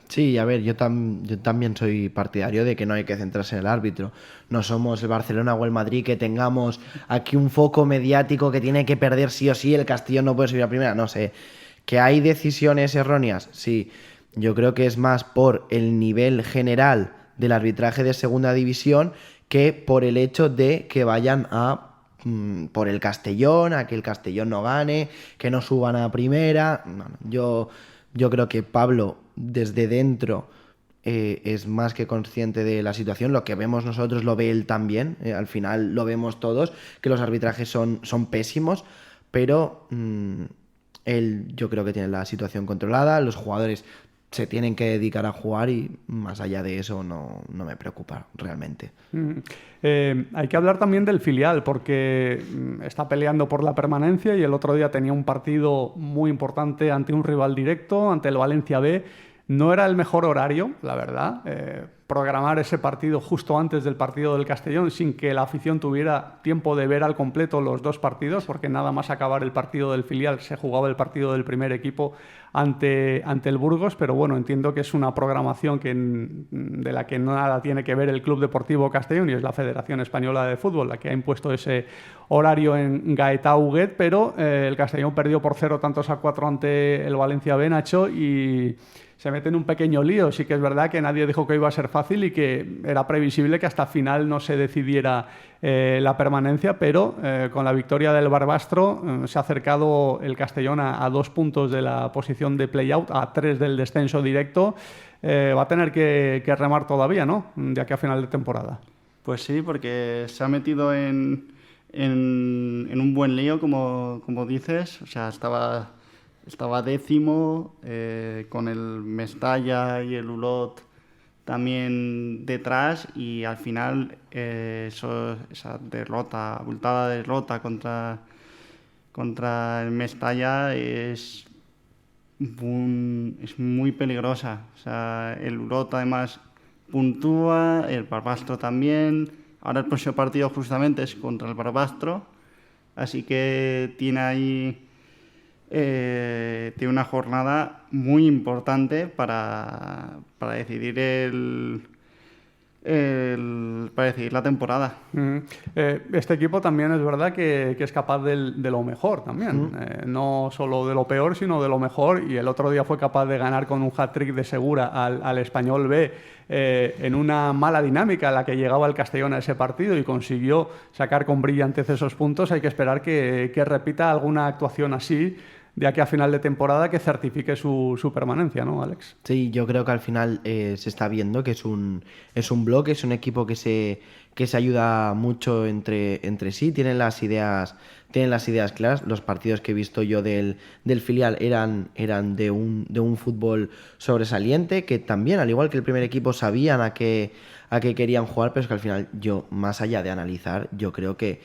Speaker 5: Sí, a ver, yo también soy partidario de que no hay que centrarse en el árbitro. No somos el Barcelona o el Madrid que tengamos aquí un foco mediático que tiene que perder sí o sí, el Castellón no puede subir a primera, no sé. ¿Que hay decisiones erróneas? Sí. Yo creo que es más por el nivel general del arbitraje de segunda división que por el hecho de que vayan por el Castellón, a que el Castellón no gane, que no suban a primera. Yo creo que Pablo desde dentro es más que consciente de la situación. Lo que vemos nosotros lo ve él también, al final lo vemos todos, que los arbitrajes son pésimos, pero él yo creo que tiene la situación controlada, los jugadores se tienen que dedicar a jugar y más allá de eso no me preocupa realmente.
Speaker 2: Hay que hablar también del filial porque está peleando por la permanencia y el otro día tenía un partido muy importante ante un rival directo, ante el Valencia B. No era el mejor horario, la verdad, programar ese partido justo antes del partido del Castellón sin que la afición tuviera tiempo de ver al completo los dos partidos, porque nada más acabar el partido del filial se jugaba el partido del primer equipo ante el Burgos, pero bueno, entiendo que es una programación de la que nada tiene que ver el Club Deportivo Castellón y es la Federación Española de Fútbol la que ha impuesto ese horario en Gaetá Huguet, pero el Castellón perdió por 0-4 ante el Valencia B, Nacho, y se mete en un pequeño lío. Sí que es verdad que nadie dijo que iba a ser fácil y que era previsible que hasta final no se decidiera la permanencia, pero con la victoria del Barbastro se ha acercado el Castellón a 2 puntos de la posición de play-out, a 3 del descenso directo. Va a tener que remar todavía, ¿no?, de aquí a final de temporada.
Speaker 1: Pues sí, porque se ha metido en un buen lío, como dices. O sea, estaba 10º, con el Mestalla y el Ulot también detrás, y al final esa abultada derrota contra el Mestalla es muy peligrosa. O sea, el Ulot además puntúa, el Barbastro también. Ahora el próximo partido justamente es contra el Barbastro, así que tiene ahí tiene una jornada muy importante para decidir para decidir la temporada.
Speaker 2: Este equipo también es verdad que es capaz de lo mejor también, no solo de lo peor sino de lo mejor, y el otro día fue capaz de ganar con un hat-trick de Segura al Español B en una mala dinámica a la que llegaba el Castellón a ese partido y consiguió sacar con brillantez esos puntos. Hay que esperar que repita alguna actuación así de aquí a final de temporada que certifique su permanencia, ¿no, Alex?
Speaker 5: Sí, yo creo que al final se está viendo que es un bloque, es un equipo que se ayuda mucho entre sí, tienen las ideas claras. Los partidos que he visto yo del filial eran de un fútbol sobresaliente, que también, al igual que el primer equipo, sabían a qué querían jugar, pero es que al final yo, más allá de analizar, yo creo que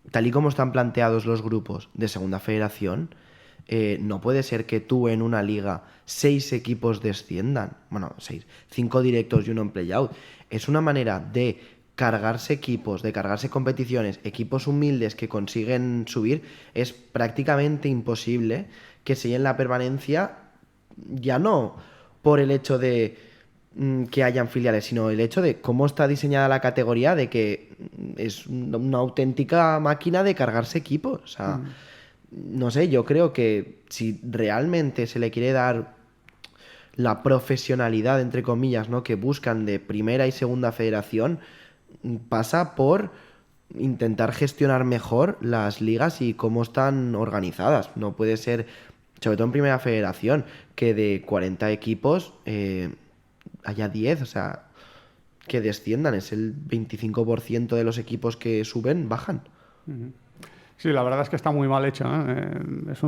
Speaker 5: tal y como están planteados los grupos de Segunda Federación, no puede ser que tú en una liga 6 equipos desciendan. Bueno, 6, 5 directos y uno en play-out. Es una manera de cargarse equipos, de cargarse competiciones, equipos humildes que consiguen subir, es prácticamente imposible que se llenen la permanencia, ya no por el hecho de que hayan filiales, sino el hecho de cómo está diseñada la categoría, de que es una auténtica máquina de cargarse equipos. O sea, no sé, yo creo que si realmente se le quiere dar la profesionalidad, entre comillas, ¿no?, que buscan de primera y segunda federación, pasa por intentar gestionar mejor las ligas y cómo están organizadas. No puede ser, sobre todo en primera federación, que de 40 equipos haya 10, o sea, que desciendan. Es el 25% de los equipos que suben, bajan.
Speaker 2: Sí, la verdad es que está muy mal hecho, ¿eh? Es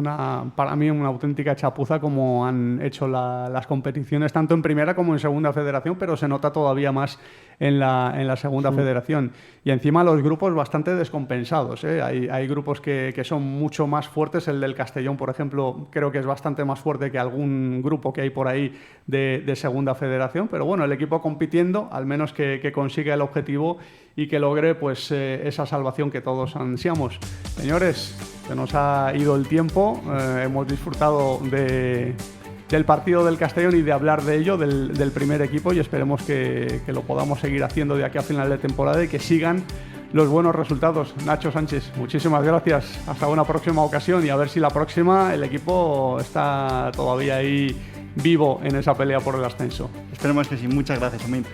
Speaker 2: para mí una auténtica chapuza como han hecho las competiciones, tanto en primera como en segunda federación, pero se nota todavía más en la segunda federación. Y encima los grupos bastante descompensados, ¿eh? Hay grupos que son mucho más fuertes. El del Castellón, por ejemplo, creo que es bastante más fuerte que algún grupo que hay por ahí de segunda federación. Pero bueno, el equipo compitiendo, al menos que consiga el objetivo y que logre pues esa salvación que todos ansiamos. Señores, se nos ha ido el tiempo, hemos disfrutado del partido del Castellón y de hablar de ello, del primer equipo, y esperemos que lo podamos seguir haciendo de aquí a final de temporada y que sigan los buenos resultados. Nacho Sánchez, muchísimas gracias, hasta una próxima ocasión, y a ver si la próxima el equipo está todavía ahí vivo en esa pelea por el ascenso.
Speaker 1: Esperemos que sí. Muchas gracias, Omid.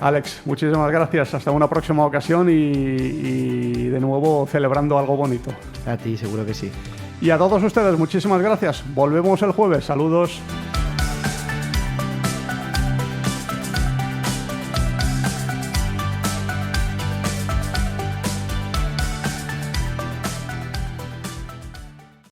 Speaker 2: Alex, muchísimas gracias. Hasta una próxima ocasión y de nuevo celebrando algo bonito.
Speaker 5: A ti, seguro que sí.
Speaker 2: Y a todos ustedes, muchísimas gracias. Volvemos el jueves. Saludos.